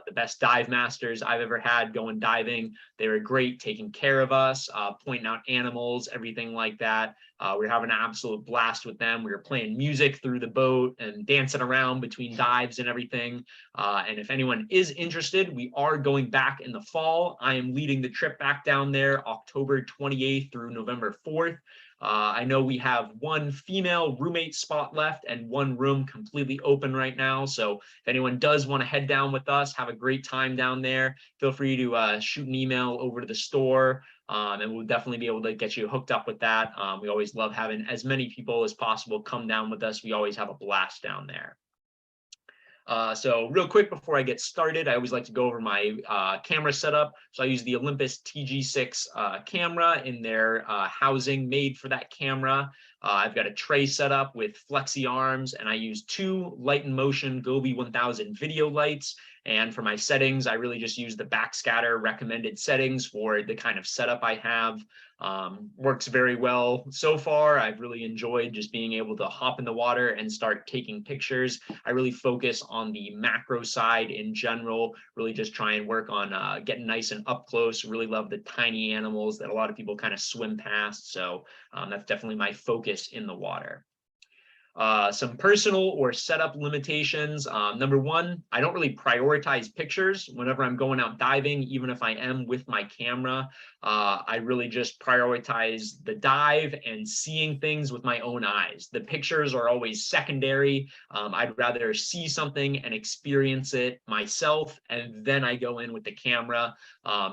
A: The best dive masters I've ever had going diving. They were great taking care of us, pointing out animals, everything like that. We were having an absolute blast with them. We were playing music through the boat and dancing around between dives and everything. And if anyone is interested, we are going back in the fall. I am leading the trip back down there October 28th through November 4th. I know we have 1 female roommate spot left and 1 room completely open right now. So if anyone does want to head down with us, have a great time down there, feel free to shoot an email over to the store, and we'll definitely be able to get you hooked up with that. We always love having as many people as possible come down with us. We always have a blast down there. So real quick before I get started, I always like to go over my camera setup. So I use the Olympus TG6 camera in their housing made for that camera. I've got a tray set up with flexi arms, and I use 2 Light and Motion Gobi 1000 video lights. And for my settings, I really just use the backscatter recommended settings for the kind of setup I have. Works very well so far. I've really enjoyed just being able to hop in the water and start taking pictures. I really focus on the macro side in general, really just try and work on getting nice and up close. Really love the tiny animals that a lot of people kind of swim past. So that's definitely my focus in the water. Some personal or setup limitations. Number 1, I don't really prioritize pictures whenever I'm going out diving, even if I am with my camera. I really just prioritize the dive and seeing things with my own eyes. The pictures are always secondary. I'd rather see something and experience it myself, and then I go in with the camera.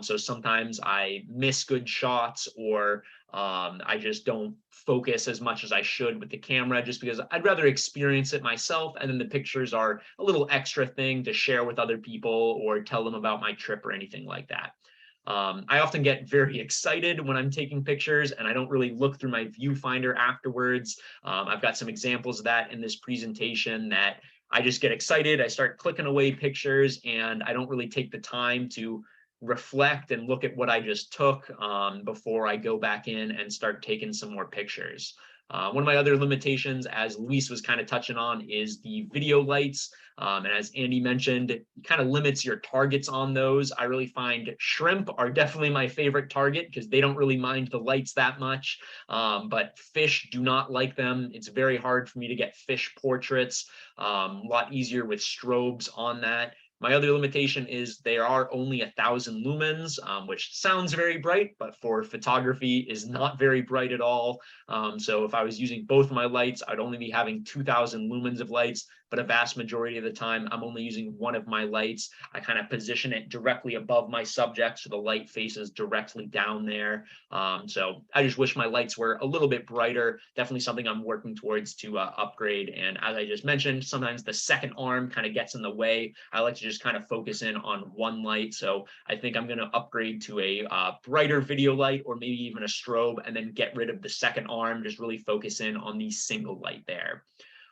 A: So sometimes I miss good shots, or I just don't focus as much as I should with the camera, just because I'd rather experience it myself, and then the pictures are a little extra thing to share with other people or tell them about my trip or anything like that. I often get very excited when I'm taking pictures, and I don't really look through my viewfinder afterwards. I've got some examples of that in this presentation, that I just get excited, I start clicking away pictures, and I don't really take the time to reflect and look at what I just took before I go back in and start taking some more pictures. One of my other limitations, as Luis was kind of touching on, is the video lights. And as Andy mentioned, it kind of limits your targets on those. I really find shrimp are definitely my favorite target because they don't really mind the lights that much, but fish do not like them. It's very hard for me to get fish portraits, a lot easier with strobes on that. My other limitation is they are only 1,000 lumens, which sounds very bright, but for photography is not very bright at all. So if I was using both my lights, I'd only be having 2,000 lumens of lights, but a vast majority of the time, I'm only using one of my lights. I kind of position it directly above my subject, so the light faces directly down there. So I just wish my lights were a little bit brighter. Definitely something I'm working towards to upgrade. And as I just mentioned, sometimes the second arm kind of gets in the way. I like to just kind of focus in on one light. So I think I'm going to upgrade to a brighter video light, or maybe even a strobe, and then get rid of the second arm, just really focus in on the single light there.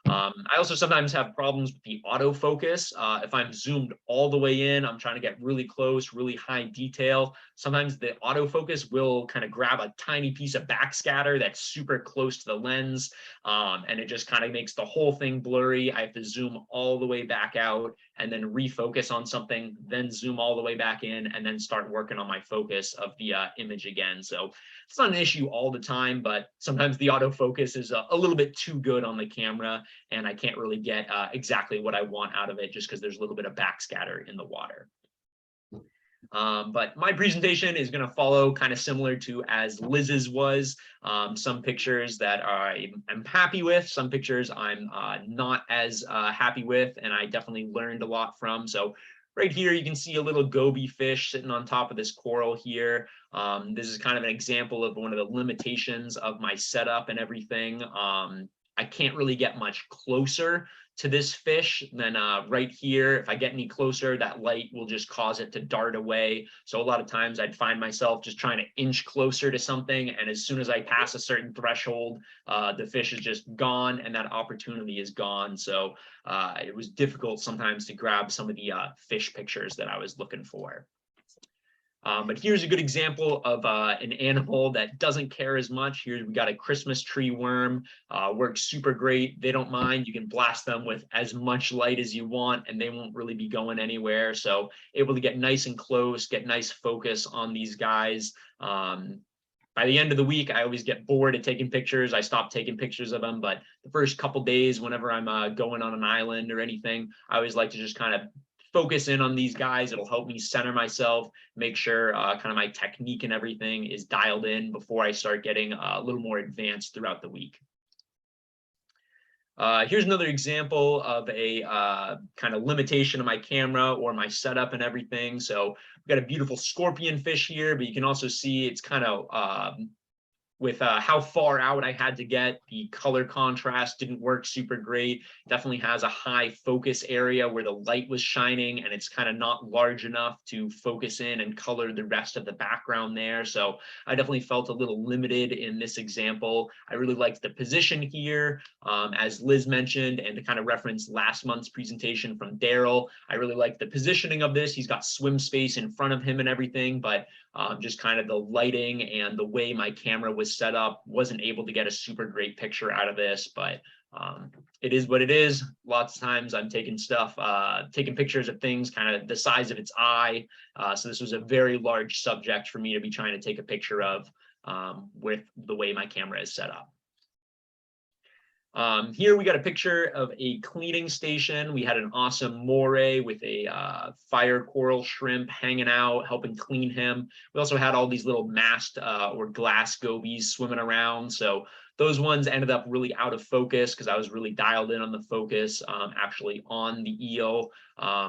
A: I also sometimes have problems with the autofocus. If I'm zoomed all the way in, I'm trying to get really close, really high detail. Sometimes the autofocus will kind of grab a tiny piece of backscatter that's super close to the lens, and it just kind of makes the whole thing blurry. I have to zoom all the way back out and then refocus on something, then zoom all the way back in, and then start working on my focus of the image again. So it's not an issue all the time, but sometimes the autofocus is a little bit too good on the camera, and I can't really get exactly what I want out of it just because there's a little bit of backscatter in the water. But my presentation is going to follow kind of similar to as Liz's was. Some pictures that I'm happy with, some pictures I'm not as happy with, and I definitely learned a lot from. So right here, you can see a little goby fish sitting on top of this coral here. This is kind of an example of one of the limitations of my setup and everything. I can't really get much closer to this fish than right here. If I get any closer, that light will just cause it to dart away. So a lot of times I'd find myself just trying to inch closer to something, and as soon as I pass a certain threshold, the fish is just gone and that opportunity is gone. So it was difficult sometimes to grab some of the fish pictures that I was looking for. But here's a good example of an animal that doesn't care as much. Here we got a Christmas tree worm, works super great. They don't mind. You can blast them with as much light as you want and they won't really be going anywhere. So able to get nice and close, get nice focus on these guys. By the end of the week, I always get bored of taking pictures. I stop taking pictures of them, but the first couple days, whenever I'm going on an island or anything, I always like to just kind of focus in on these guys. It'll help me center myself, make sure kind of my technique and everything is dialed in before I start getting a little more advanced throughout the week. Here's another example of a kind of limitation of my camera or my setup and everything. So we've got a beautiful scorpion fish here, but you can also see it's kind of with how far out I had to get, the color contrast didn't work super great. Definitely has a high focus area where the light was shining and it's kind of not large enough to focus in and color the rest of the background there. So I definitely felt a little limited in this example. I really liked the position here, as Liz mentioned, and to kind of reference last month's presentation from Daryl, I really like the positioning of this. He's got swim space in front of him and everything, but just kind of the lighting and the way my camera was set up, wasn't able to get a super great picture out of this, but it is what it is. Lots of times I'm taking stuff, taking pictures of things kind of the size of its eye. So this was a very large subject for me to be trying to take a picture of with the way my camera is set up. Here we got a picture of a cleaning station. We had an awesome moray with a fire coral shrimp hanging out, helping clean him. We also had all these little masked or glass gobies swimming around. So those ones ended up really out of focus because I was really dialed in on the focus actually on the eel.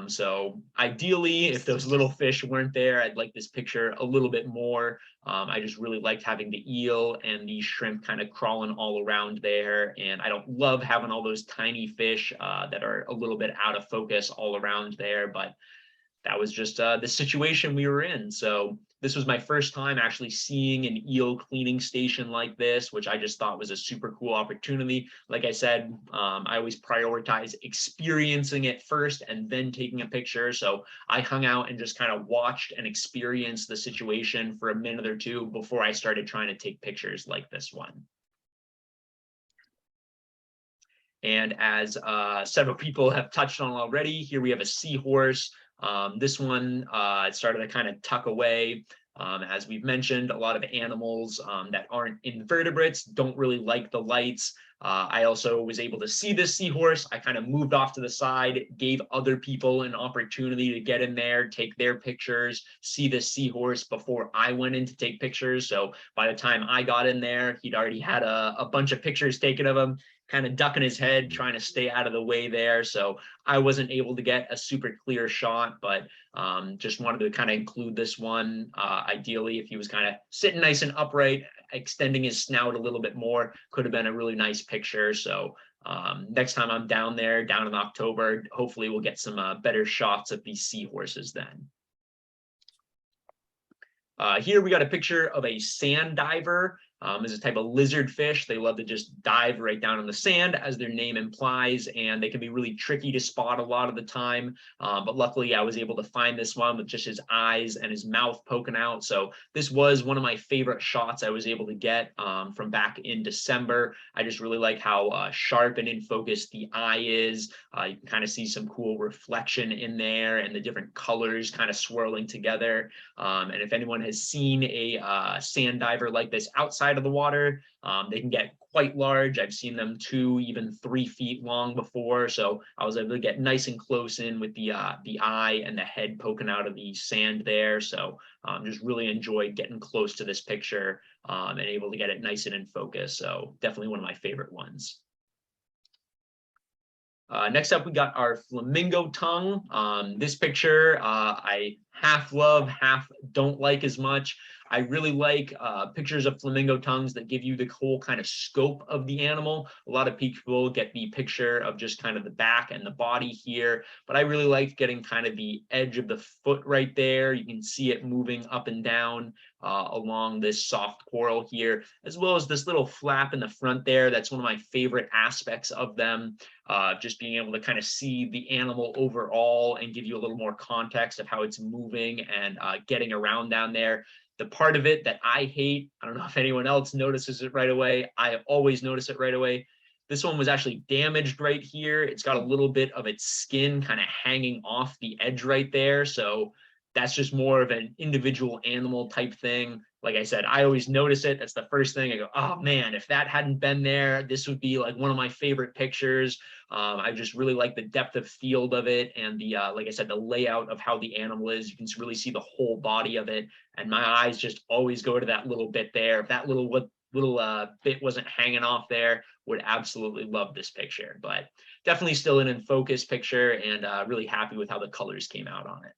A: So ideally, if those little fish weren't there, I'd like this picture a little bit more. I just really liked having the eel and the shrimp kind of crawling all around there. And I don't love having all those tiny fish that are a little bit out of focus all around there, but that was just the situation we were in. So this was my first time actually seeing an eel cleaning station like this, which I just thought was a super cool opportunity. Like I said, I always prioritize experiencing it first and then taking a picture. So I hung out and just kind of watched and experienced the situation for a minute or two before I started trying to take pictures like this one. And as several people have touched on already, here we have a seahorse. This one started to kind of tuck away. As we've mentioned, a lot of animals that aren't invertebrates don't really like the lights. I also was able to see this seahorse. I kind of moved off to the side, gave other people an opportunity to get in there, take their pictures, see this seahorse before I went in to take pictures. So by the time I got in there, he'd already had a bunch of pictures taken of him, kind of ducking his head, trying to stay out of the way there. So I wasn't able to get a super clear shot, but just wanted to kind of include this one. Ideally, if he was kind of sitting nice and upright, extending his snout a little bit more, could have been a really nice picture. So next time I'm down there, down in October, hopefully we'll get some better shots of these seahorses then. Here we got a picture of a sand diver. Is a type of lizard fish. They love to just dive right down in the sand, as their name implies, and they can be really tricky to spot a lot of the time. But luckily, I was able to find this one with just his eyes and his mouth poking out. So this was one of my favorite shots I was able to get from back in December. I just really like how sharp and in focus the eye is. You can kind of see some cool reflection in there and the different colors kind of swirling together. And if anyone has seen a sand diver like this outside of the water, they can get quite large. I've seen them 2, even 3 feet long before. So I was able to get nice and close in with the eye and the head poking out of the sand there. So just really enjoyed getting close to this picture and able to get it nice and in focus. So definitely one of my favorite ones. Next up, we got our flamingo tongue. This picture I half love, half don't like as much. I really like pictures of flamingo tongues that give you the whole kind of scope of the animal. A lot of people get the picture of just kind of the back and the body here, but I really like getting kind of the edge of the foot right there. You can see it moving up and down along this soft coral here, as well as this little flap in the front there. That's one of my favorite aspects of them. Just being able to kind of see the animal overall and give you a little more context of how it's moving and getting around down there. The part of it that I hate, I don't know if anyone else notices it right away. I always notice it right away. This one was actually damaged right here. It's got a little bit of its skin kind of hanging off the edge right there. So that's just more of an individual animal type thing. Like I said, I always notice it. That's the first thing I go, oh man, if that hadn't been there, this would be like one of my favorite pictures. I just really like the depth of field of it and the, like I said, the layout of how the animal is. You can really see the whole body of it. And my eyes just always go to that little bit there. If that little bit wasn't hanging off there, would absolutely love this picture. But definitely still an in focus picture and really happy with how the colors came out on it.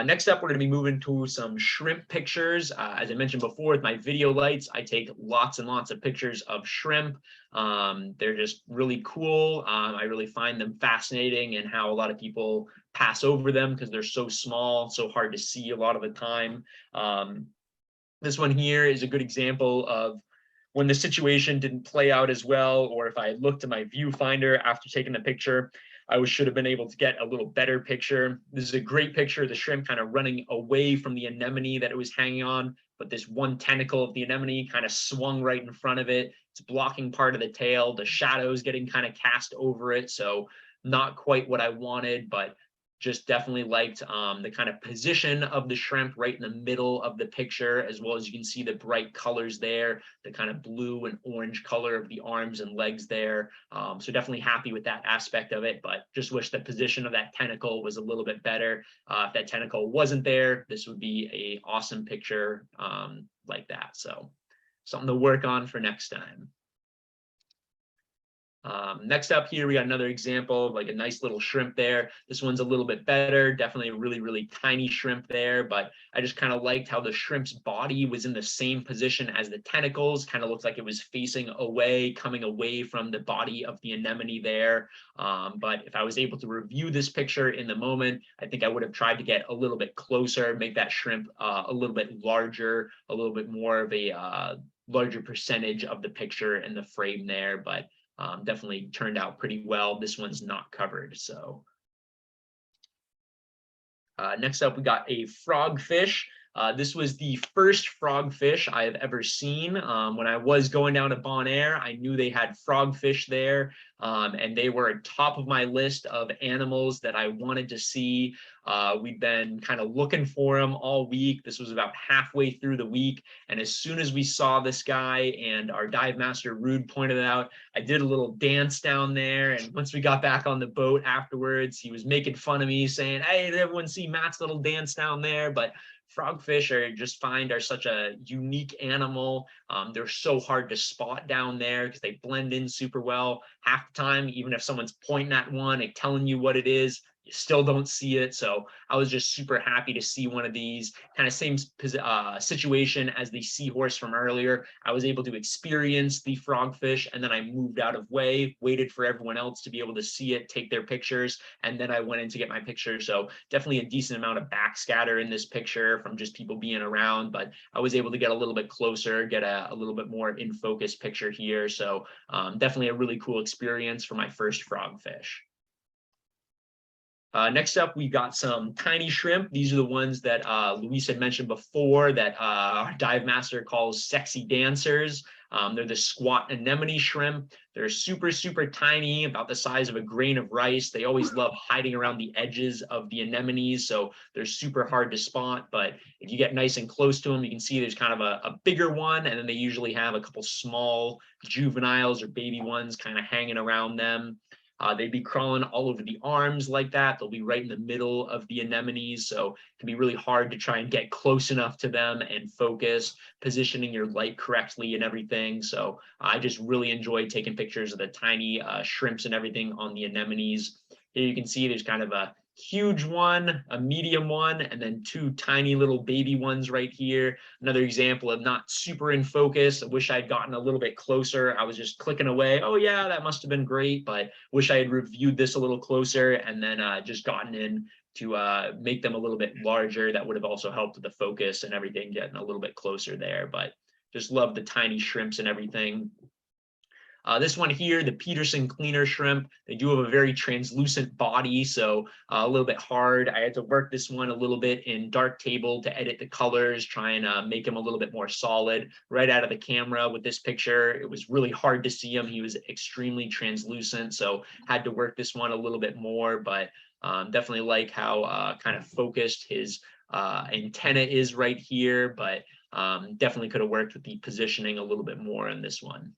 A: Next up, we're going to be moving to some shrimp pictures. As I mentioned before, with my video lights, I take lots and lots of pictures of shrimp. They're just really cool. I really find them fascinating and how a lot of people pass over them because they're so small, so hard to see a lot of the time. This one here is a good example of when the situation didn't play out as well, or if I looked at my viewfinder after taking the picture, I should have been able to get a little better picture. This is a great picture of the shrimp kind of running away from the anemone that it was hanging on, but this one tentacle of the anemone kind of swung right in front of it. It's blocking part of the tail. The shadows getting kind of cast over it. So not quite what I wanted, but just definitely liked the kind of position of the shrimp right in the middle of the picture, as well as you can see the bright colors there, the kind of blue and orange color of the arms and legs there. So definitely happy with that aspect of it, but just wish the position of that tentacle was a little bit better. If that tentacle wasn't there, this would be an awesome picture like that. So something to work on for next time. Next up here, we got another example of like a nice little shrimp there. This one's a little bit better, definitely a really, really tiny shrimp there, but I just kind of liked how the shrimp's body was in the same position as the tentacles, kind of looked like it was facing away, coming away from the body of the anemone there. But if I was able to review this picture in the moment, I think I would have tried to get a little bit closer, make that shrimp a little bit larger, a little bit more of a larger percentage of the picture in the frame there, but definitely turned out pretty well. This one's not covered. So next up, we got a frogfish. This was the first frogfish I have ever seen. When I was going down to Bonaire, I knew they had frogfish there, and they were at top of my list of animals that I wanted to see. We'd been kind of looking for them all week. This was about halfway through the week, and as soon as we saw this guy and our dive master Rude pointed it out, I did a little dance down there, and once we got back on the boat afterwards, he was making fun of me saying, hey, did everyone see Matt's little dance down there? But frogfish are such a unique animal. They're so hard to spot down there because they blend in super well. Half the time, even if someone's pointing at one and telling you what it is, you still don't see it. So I was just super happy to see one of these. Kind of same situation as the seahorse from earlier. I was able to experience the frogfish, and then I moved out of way, waited for everyone else to be able to see it, take their pictures, and then I went in to get my picture. So definitely a decent amount of backscatter in this picture from just people being around, but I was able to get a little bit closer, get a little bit more in focus picture here. So definitely a really cool experience for my first frogfish. Next up, we got some tiny shrimp. These are the ones that Luis had mentioned before that our dive master calls sexy dancers. They're the squat anemone shrimp. They're super, super tiny, about the size of a grain of rice. They always love hiding around the edges of the anemones, so they're super hard to spot. But if you get nice and close to them, you can see there's kind of a bigger one, and then they usually have a couple small juveniles or baby ones kind of hanging around them. They'd be crawling all over the arms like that. They'll be right in the middle of the anemones, so it can be really hard to try and get close enough to them and focus, positioning your light correctly and everything. So I just really enjoy taking pictures of the tiny shrimps and everything on the anemones. Here you can see there's kind of a huge one, a medium one, and then two tiny little baby ones right here. Another example of not super in focus. I wish I'd gotten a little bit closer. I was just clicking away. Oh yeah, that must have been great, but wish I had reviewed this a little closer and then just gotten in to make them a little bit larger. That would have also helped with the focus and everything, getting a little bit closer there. But just love the tiny shrimps and everything. This one here, the Peterson cleaner shrimp, they do have a very translucent body, so a little bit hard. I had to work this one a little bit in Darktable to edit the colors, try and make him a little bit more solid. Right out of the camera with this picture, it was really hard to see him. He was extremely translucent, so had to work this one a little bit more, but definitely like how kind of focused his antenna is right here, but definitely could have worked with the positioning a little bit more in this one.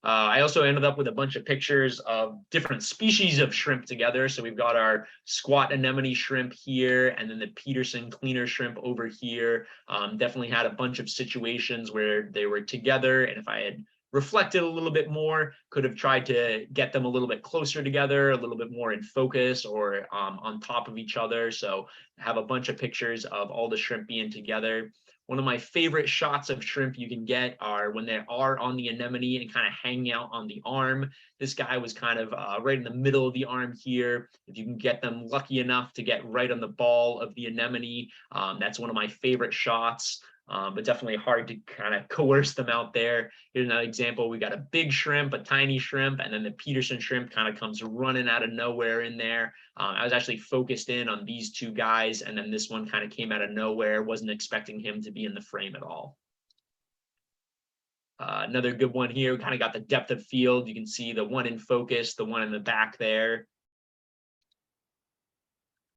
A: I also ended up with a bunch of pictures of different species of shrimp together. So we've got our squat anemone shrimp here, and then the Peterson cleaner shrimp over here. Definitely had a bunch of situations where they were together, and if I had reflected a little bit more, could have tried to get them a little bit closer together, a little bit more in focus, or on top of each other. So I have a bunch of pictures of all the shrimp being together. One of my favorite shots of shrimp you can get are when they are on the anemone and kind of hanging out on the arm. This guy was kind of right in the middle of the arm here. If you can get them lucky enough to get right on the ball of the anemone, that's one of my favorite shots. But definitely hard to kind of coerce them out there. Here's another example. We got a big shrimp, a tiny shrimp, and then the Peterson shrimp kind of comes running out of nowhere in there. I was actually focused in on these two guys, and then this one kind of came out of nowhere. Wasn't expecting him to be in the frame at all. Another good one here. We kind of got the depth of field. You can see the one in focus, the one in the back there.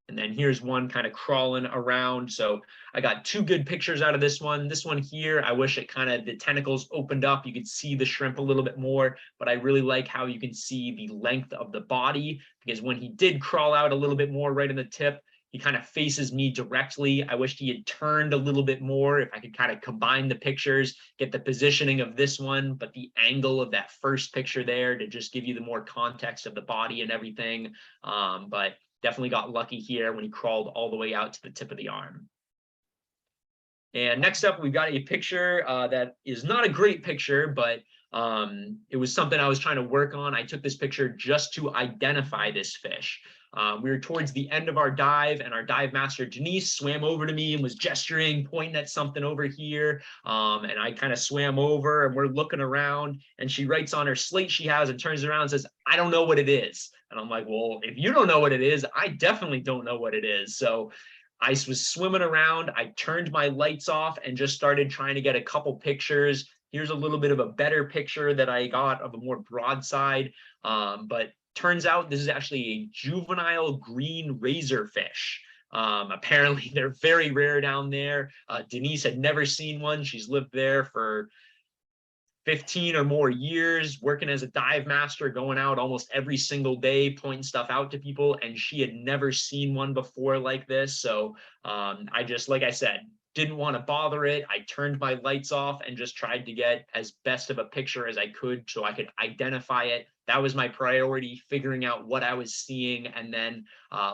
A: And then here's one kind of crawling around. So I got two good pictures out of this one. This one here, I wish it kind of, the tentacles opened up. You could see the shrimp a little bit more, but I really like how you can see the length of the body, because when he did crawl out a little bit more right in the tip, he kind of faces me directly. I wished he had turned a little bit more. If I could kind of combine the pictures, get the positioning of this one, but the angle of that first picture there to just give you the more context of the body and everything. But definitely got lucky here when he crawled all the way out to the tip of the arm. And next up, we've got a picture that is not a great picture, but it was something I was trying to work on. I took this picture just to identify this fish. We were towards the end of our dive, and our dive master, Denise, swam over to me and was gesturing, pointing at something over here. And I kind of swam over, and we're looking around, and she writes on her slate she has and turns around and says, "I don't know what it is." And I'm like, well, if you don't know what it is, I definitely don't know what it is. So I was swimming around. I turned my lights off and just started trying to get a couple pictures. Here's a little bit of a better picture that I got of a more broadside. But turns out this is actually a juvenile green razorfish. Apparently they're very rare down there. Denise had never seen one. She's lived there for 15 or more years, working as a dive master, going out almost every single day, pointing stuff out to people, and she had never seen one before like this. So I just, like I said, didn't want to bother it. I turned my lights off and just tried to get as best of a picture as I could so I could identify it. That was my priority, figuring out what I was seeing. And then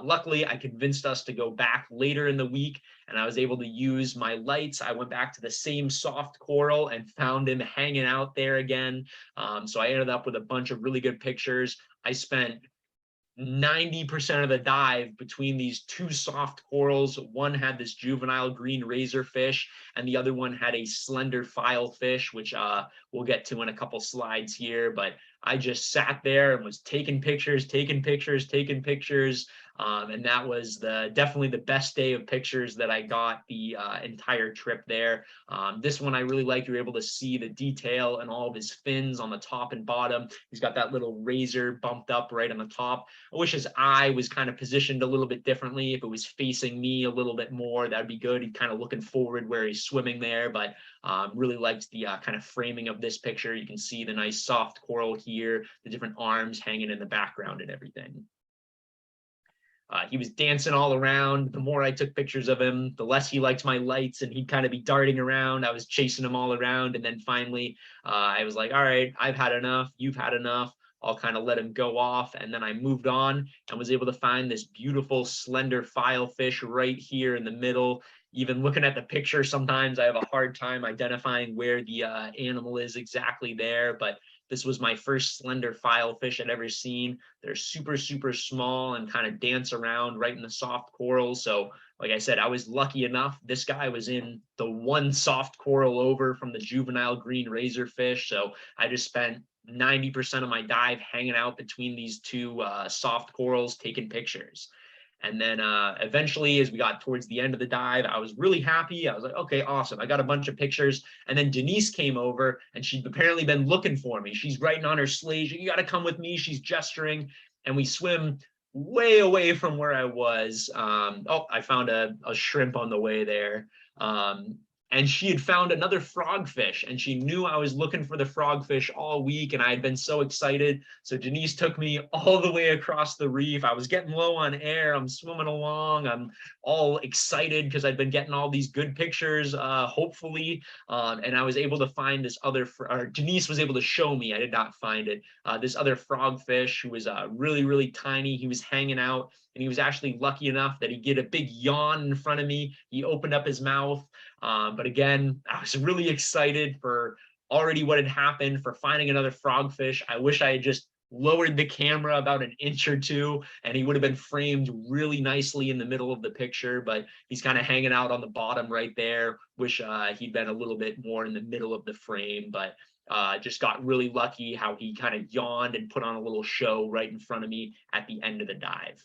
A: luckily, I convinced us to go back later in the week, and I was able to use my lights. I went back to the same soft coral and found him hanging out there again. So I ended up with a bunch of really good pictures. I spent 90% of the dive between these two soft corals. One had this juvenile green razorfish, and the other one had a slender filefish, which we'll get to in a couple slides here. But I just sat there and was taking pictures, And that was definitely the best day of pictures that I got the entire trip there. This one I really like. You're able to see the detail and all of his fins on the top and bottom. He's got that little razor bumped up right on the top. I wish his eye was kind of positioned a little bit differently. If it was facing me a little bit more, that'd be good. He's kind of looking forward where he's swimming there, but really liked the kind of framing of this picture. You can see the nice soft coral here, the different arms hanging in the background and everything. He was dancing all around. The more I took pictures of him, the less he liked my lights, and he'd kind of be darting around. I was chasing him all around. And then finally, I was like, all right, I've had enough. You've had enough. I'll kind of let him go off. And then I moved on and was able to find this beautiful slender filefish right here in the middle. Even looking at the picture, sometimes I have a hard time identifying where the animal is exactly there, but this was my first slender filefish I'd ever seen. They're super, super small and kind of dance around right in the soft coral. So like I said, I was lucky enough. This guy was in the one soft coral over from the juvenile green razorfish. So I just spent 90% of my dive hanging out between these two soft corals taking pictures. And then eventually, as we got towards the end of the dive, I was really happy. I was like, okay, awesome. I got a bunch of pictures. And then Denise came over and she'd apparently been looking for me. She's writing on her sleeve, you got to come with me. She's gesturing. And we swim way away from where I was. I found a shrimp on the way there. And she had found another frogfish, and she knew I was looking for the frogfish all week, and I had been so excited. So Denise took me all the way across the reef. I was getting low on air. I'm swimming along. I'm all excited because I'd been getting all these good pictures, hopefully. And I was able to find this other, or Denise was able to show me, I did not find it, this other frogfish who was really, really tiny. He was hanging out, and he was actually lucky enough that he get a big yawn in front of me. He opened up his mouth. But again, I was really excited for already what had happened, for finding another frogfish. I wish I had just lowered the camera about an inch or two, and he would have been framed really nicely in the middle of the picture, but he's kind of hanging out on the bottom right there. Wish he'd been a little bit more in the middle of the frame, but just got really lucky how he kind of yawned and put on a little show right in front of me at the end of the dive.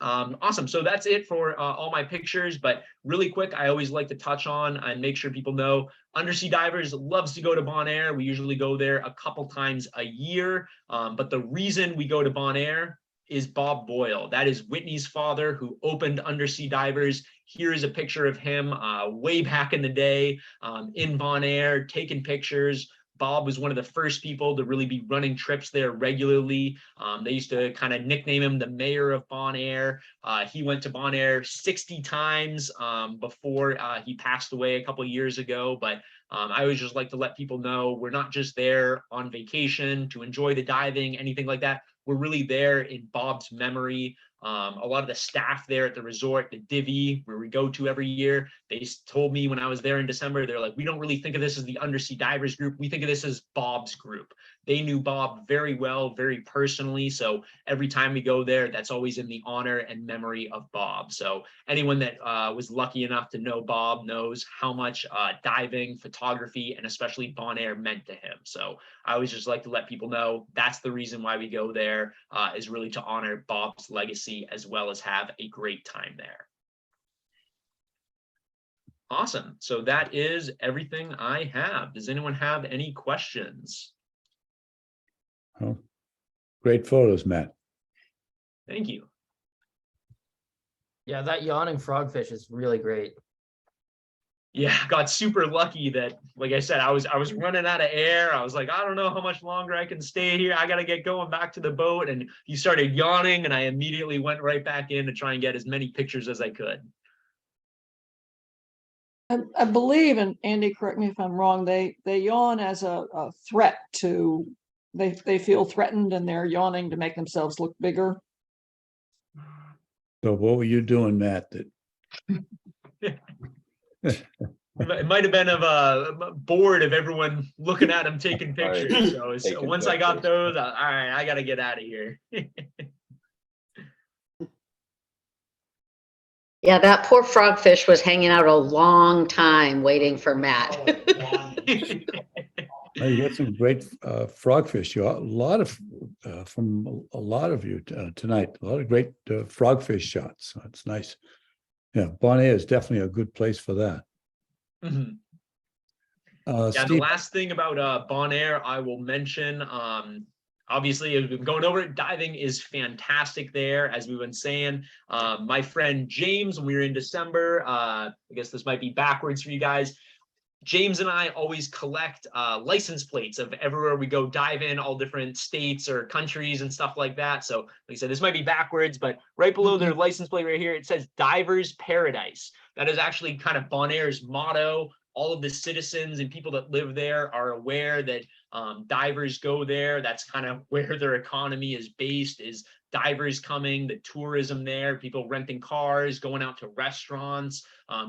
A: Awesome. So that's it for all my pictures, but really quick, I always like to touch on and make sure people know Undersea Divers loves to go to Bonaire. We usually go there a couple times a year, but the reason we go to Bonaire is Bob Boyle. That is Whitney's father, who opened Undersea Divers. Here is a picture of him way back in the day in Bonaire, taking pictures. Bob was one of the first people to really be running trips there regularly. They used to kind of nickname him the mayor of Bonaire. He went to Bonaire 60 times before he passed away a couple of years ago. But I always just like to let people know we're not just there on vacation to enjoy the diving, anything like that. We're really there in Bob's memory. A lot of the staff there at the resort, the divvy, where we go to every year, they told me when I was there in December, they're like, we don't really think of this as the Undersea Divers group. We think of this as Bob's group. They knew Bob very well, very personally. So every time we go there, that's always in the honor and memory of Bob. So anyone that was lucky enough to know Bob knows how much diving, photography, and especially Bonaire meant to him. So I always just like to let people know that's the reason why we go there, is really to honor Bob's legacy as well as have a great time there. Awesome. So that is everything I have. Does anyone have any questions?
D: Oh, great photos, Matt.
A: Thank you.
L: Yeah, that yawning frogfish is really great.
A: Yeah, got super lucky that, like I said, I was running out of air. I was like, I don't know how much longer I can stay here. I got to get going back to the boat. And he started yawning, and I immediately went right back in to try and get as many pictures as I could.
C: I believe, and Andy, correct me if I'm wrong, they yawn as a threat to, they feel threatened and they're yawning to make themselves look bigger.
D: So what were you doing, Matt?
A: It might have been of a bored of everyone looking at him taking pictures.
I: Right.
A: So once I got those, all right, I got to get out of here.
M: Yeah, that poor frogfish was hanging out a long time waiting for Matt.
D: Oh, you got some great frogfish. A lot of from a lot of you tonight. A lot of great frogfish shots. It's nice. Yeah, Bonaire is definitely a good place for that.
A: Mhm. Yeah, the
D: Steve,
A: last thing about Bonaire I will mention, obviously, as we've been going over it, diving is fantastic there, as we've been saying. My friend James, when we were in December, I guess this might be backwards for you guys. James and I always collect license plates of everywhere we go dive in, all different states or countries and stuff like that. So, like I said, this might be backwards, but right below their license plate right here, it says Divers Paradise. That is actually kind of Bonaire's motto. All of the citizens and people that live there are aware that divers go there. That's kind of where their economy is based, is divers coming, the tourism there, people renting cars, going out to restaurants,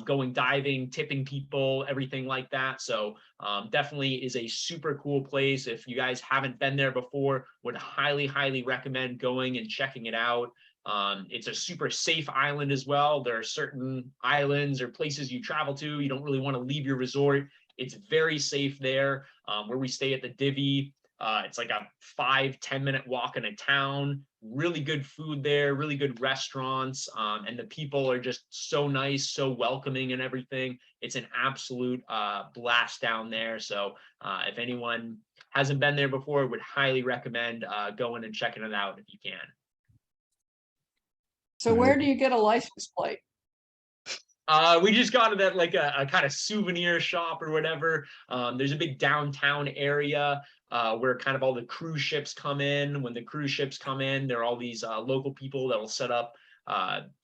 A: going diving, tipping people, everything like that. So definitely is a super cool place. If you guys haven't been there before, would highly, highly recommend going and checking it out. It's a super safe island as well. There are certain islands or places you travel to, you don't really want to leave your resort. It's very safe there. Where we stay at the Divvy, it's like a 5-10 minute walk in a town. Really good food there, really good restaurants, and the people are just so nice, so welcoming and everything. It's an absolute blast down there. So if anyone hasn't been there before, would highly recommend going and checking it out if you can.
C: So where do you get a license plate?
A: We just got it at like a kind of souvenir shop or whatever. There's a big downtown area where kind of all the cruise ships come in. When the cruise ships come in, there are all these local people that will set up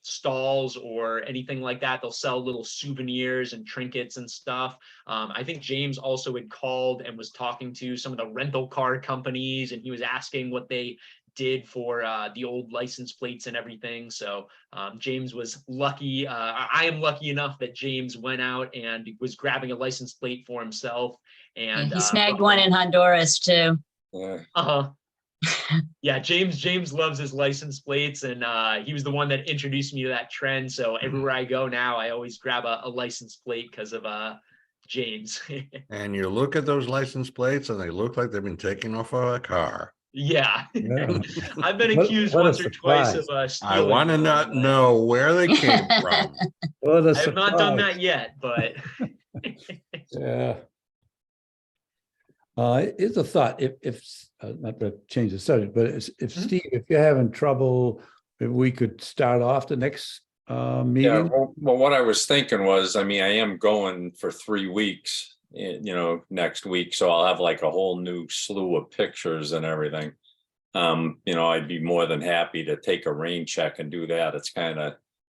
A: stalls or anything like that. They'll sell little souvenirs and trinkets and stuff. I think James also had called and was talking to some of the rental car companies, and he was asking what they did for the old license plates and everything. So James was lucky. I am lucky enough that James went out and was grabbing a license plate for himself. And
N: he snagged one in Honduras too.
A: Uh-huh. Yeah, James loves his license plates, and he was the one that introduced me to that trend. So everywhere I go now, I always grab a license plate because of James.
H: And you look at those license plates and they look like they've been taken off of a car.
A: Yeah.
D: Yeah.
A: I've been
D: What-
A: accused
D: what a
A: once or twice
D: surprise.
A: of
H: I
A: stealing
H: want to
A: them,
H: not
A: but
H: know where they came from.
D: What a
A: I have not done
D: surprise.
A: that yet, but
D: Yeah. It's a thought, if not to change the subject, but if Steve, if you're having trouble, if we could start off the next
I: Yeah,
D: meeting.
I: well, what I was thinking was, I mean, I am going for 3 weeks, next week, so I'll have like a whole new slew of pictures and everything. I'd be more than happy to take a rain check and do that. It's kind of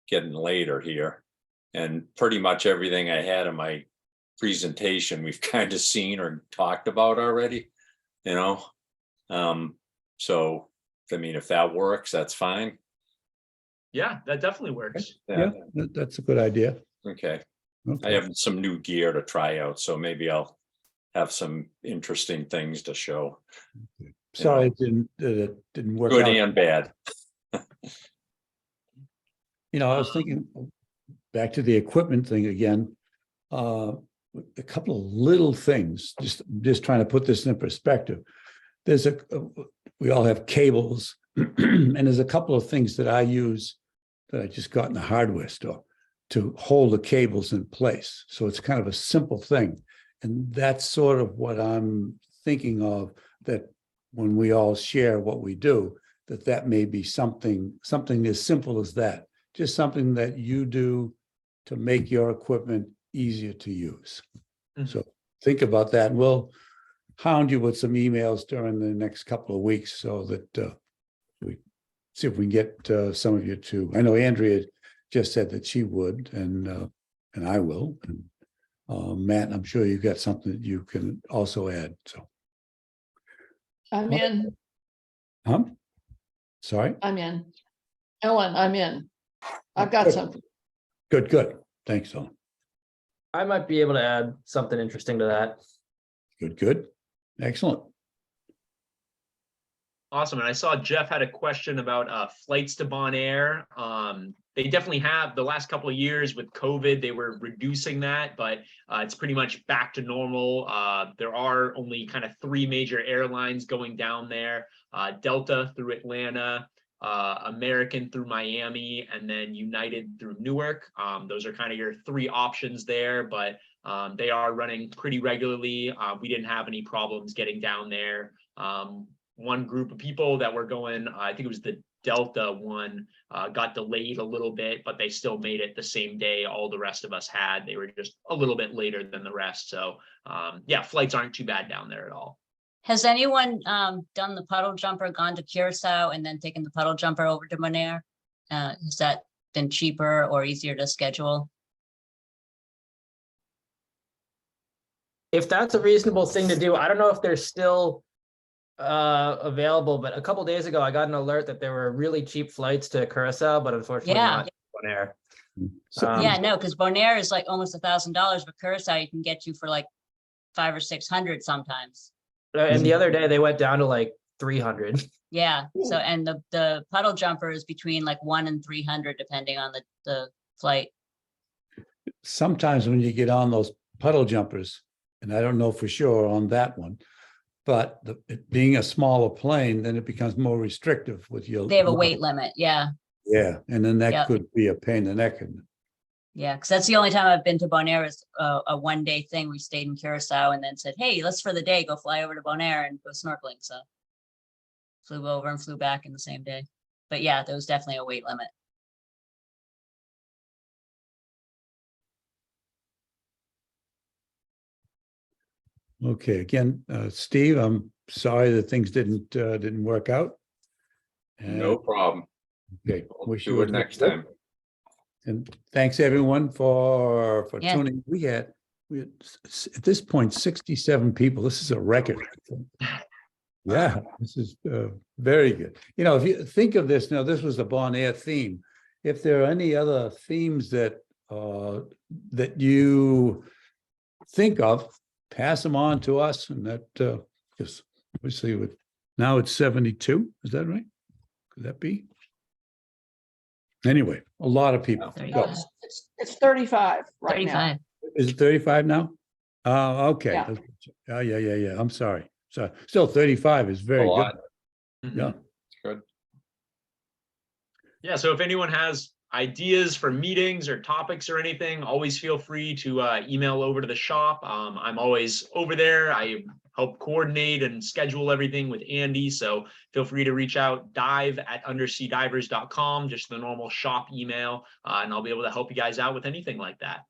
I: getting later here. And pretty much everything I had in my presentation, we've kind of seen or talked about already, So, I mean, if that works, that's fine.
A: yeah, that definitely works.
D: Yeah, that's a good idea.
I: Okay.
D: Okay.
I: I have some new gear to try out, so maybe I'll have some interesting things to show.
D: Sorry, it didn't work
I: Good
D: out.
I: and bad.
D: I was thinking back to the equipment thing again. A couple of little things, just trying to put this in perspective. There's we all have cables, and there's a couple of things that I use that I just got in the hardware store to hold the cables in place. So it's kind of a simple thing. And that's sort of what I'm thinking of, that when we all share what we do, that may be something as simple as that, just something that you do to make your equipment easier to use.
A: Mhm.
D: So think about that, and we'll hound you with some emails during the next couple of weeks so that we see if we can get some of you to. I know Andrea just said that she would, and I will. And Matt, I'm sure you got something that you can also add. So
C: I'm in.
D: Sorry.
C: I'm in. Ellen, I'm in. I've got something.
D: Good. Thanks, Ellen.
L: I might be able to add something interesting to that.
D: Good. Excellent.
A: Awesome. And I saw Jeff had a question about flights to Bonaire. They definitely have the last couple of years with COVID, they were reducing that, but it's pretty much back to normal. There are only kind of 3 major airlines going down there, Delta through Atlanta, American through Miami, and then United through Newark. Those are kind of your 3 options there, but they are running pretty regularly. We didn't have any problems getting down there. One group of people that were going, I think it was the Delta one, got delayed a little bit, but they still made it the same day all the rest of us had. They were just a little bit later than the rest. So yeah, flights aren't too bad down there at all.
N: Has anyone done the puddle jumper, gone to Curacao and then taken the puddle jumper over to Bonaire? Has that been cheaper or easier to schedule?
L: If that's a reasonable thing to do, I don't know if they're still available, but a couple days ago I got an alert that there were really cheap flights to Curacao, but unfortunately not Bonaire.
N: Yeah, no, because Bonaire is like almost $1,000, but Curacao you can get you for like 500 or 600 sometimes.
L: And the other day they went down to like 300.
N: Yeah. So and the puddle jumper is between like 100 and 300 depending on the flight.
D: Sometimes when you get on those puddle jumpers, and I don't know for sure on that one, but it being a smaller plane, then it becomes more restrictive with your.
N: They have a weight limit. Yeah.
D: Yeah, and then that
N: Yep.
D: could be a pain in the neck. And
N: Yeah, because that's the only time I've been to Bonaire is a 1-day thing. We stayed in Curacao and then said, hey, let's for the day go fly over to Bonaire and go snorkeling. So flew over and flew back in the same day. But yeah, there was definitely a weight limit.
D: okay, again, Steve, I'm sorry that things didn't work out.
I: No problem.
D: Okay,
I: We'll
D: wish
I: do
D: you
I: it
D: the
I: next
D: best.
I: time.
D: And thanks everyone for
N: Yeah.
D: tuning. We had at this point 67 people. This is a record. Yeah, this is very good. You know, if you think of this now, this was the Bonaire theme. If there are any other themes that that you think of, pass them on to us, and that yes, obviously with now it's 72. Is that right? Could that be? Anyway, a lot of people.
N: 35.
C: It's 35 right now.
N: 35.
D: Is it 35 now? Okay.
C: Yeah.
D: Yeah. I'm sorry. So still 35 is very
I: A
D: good.
I: lot.
D: Yeah.
I: It's good.
A: Yeah, so if anyone has ideas for meetings or topics or anything, always feel free to email over to the shop. I'm always over there. I help coordinate and schedule everything with Andy. So feel free to reach out, dive@underseadivers.com, just the normal shop email, and I'll be able to help you guys out with anything like that.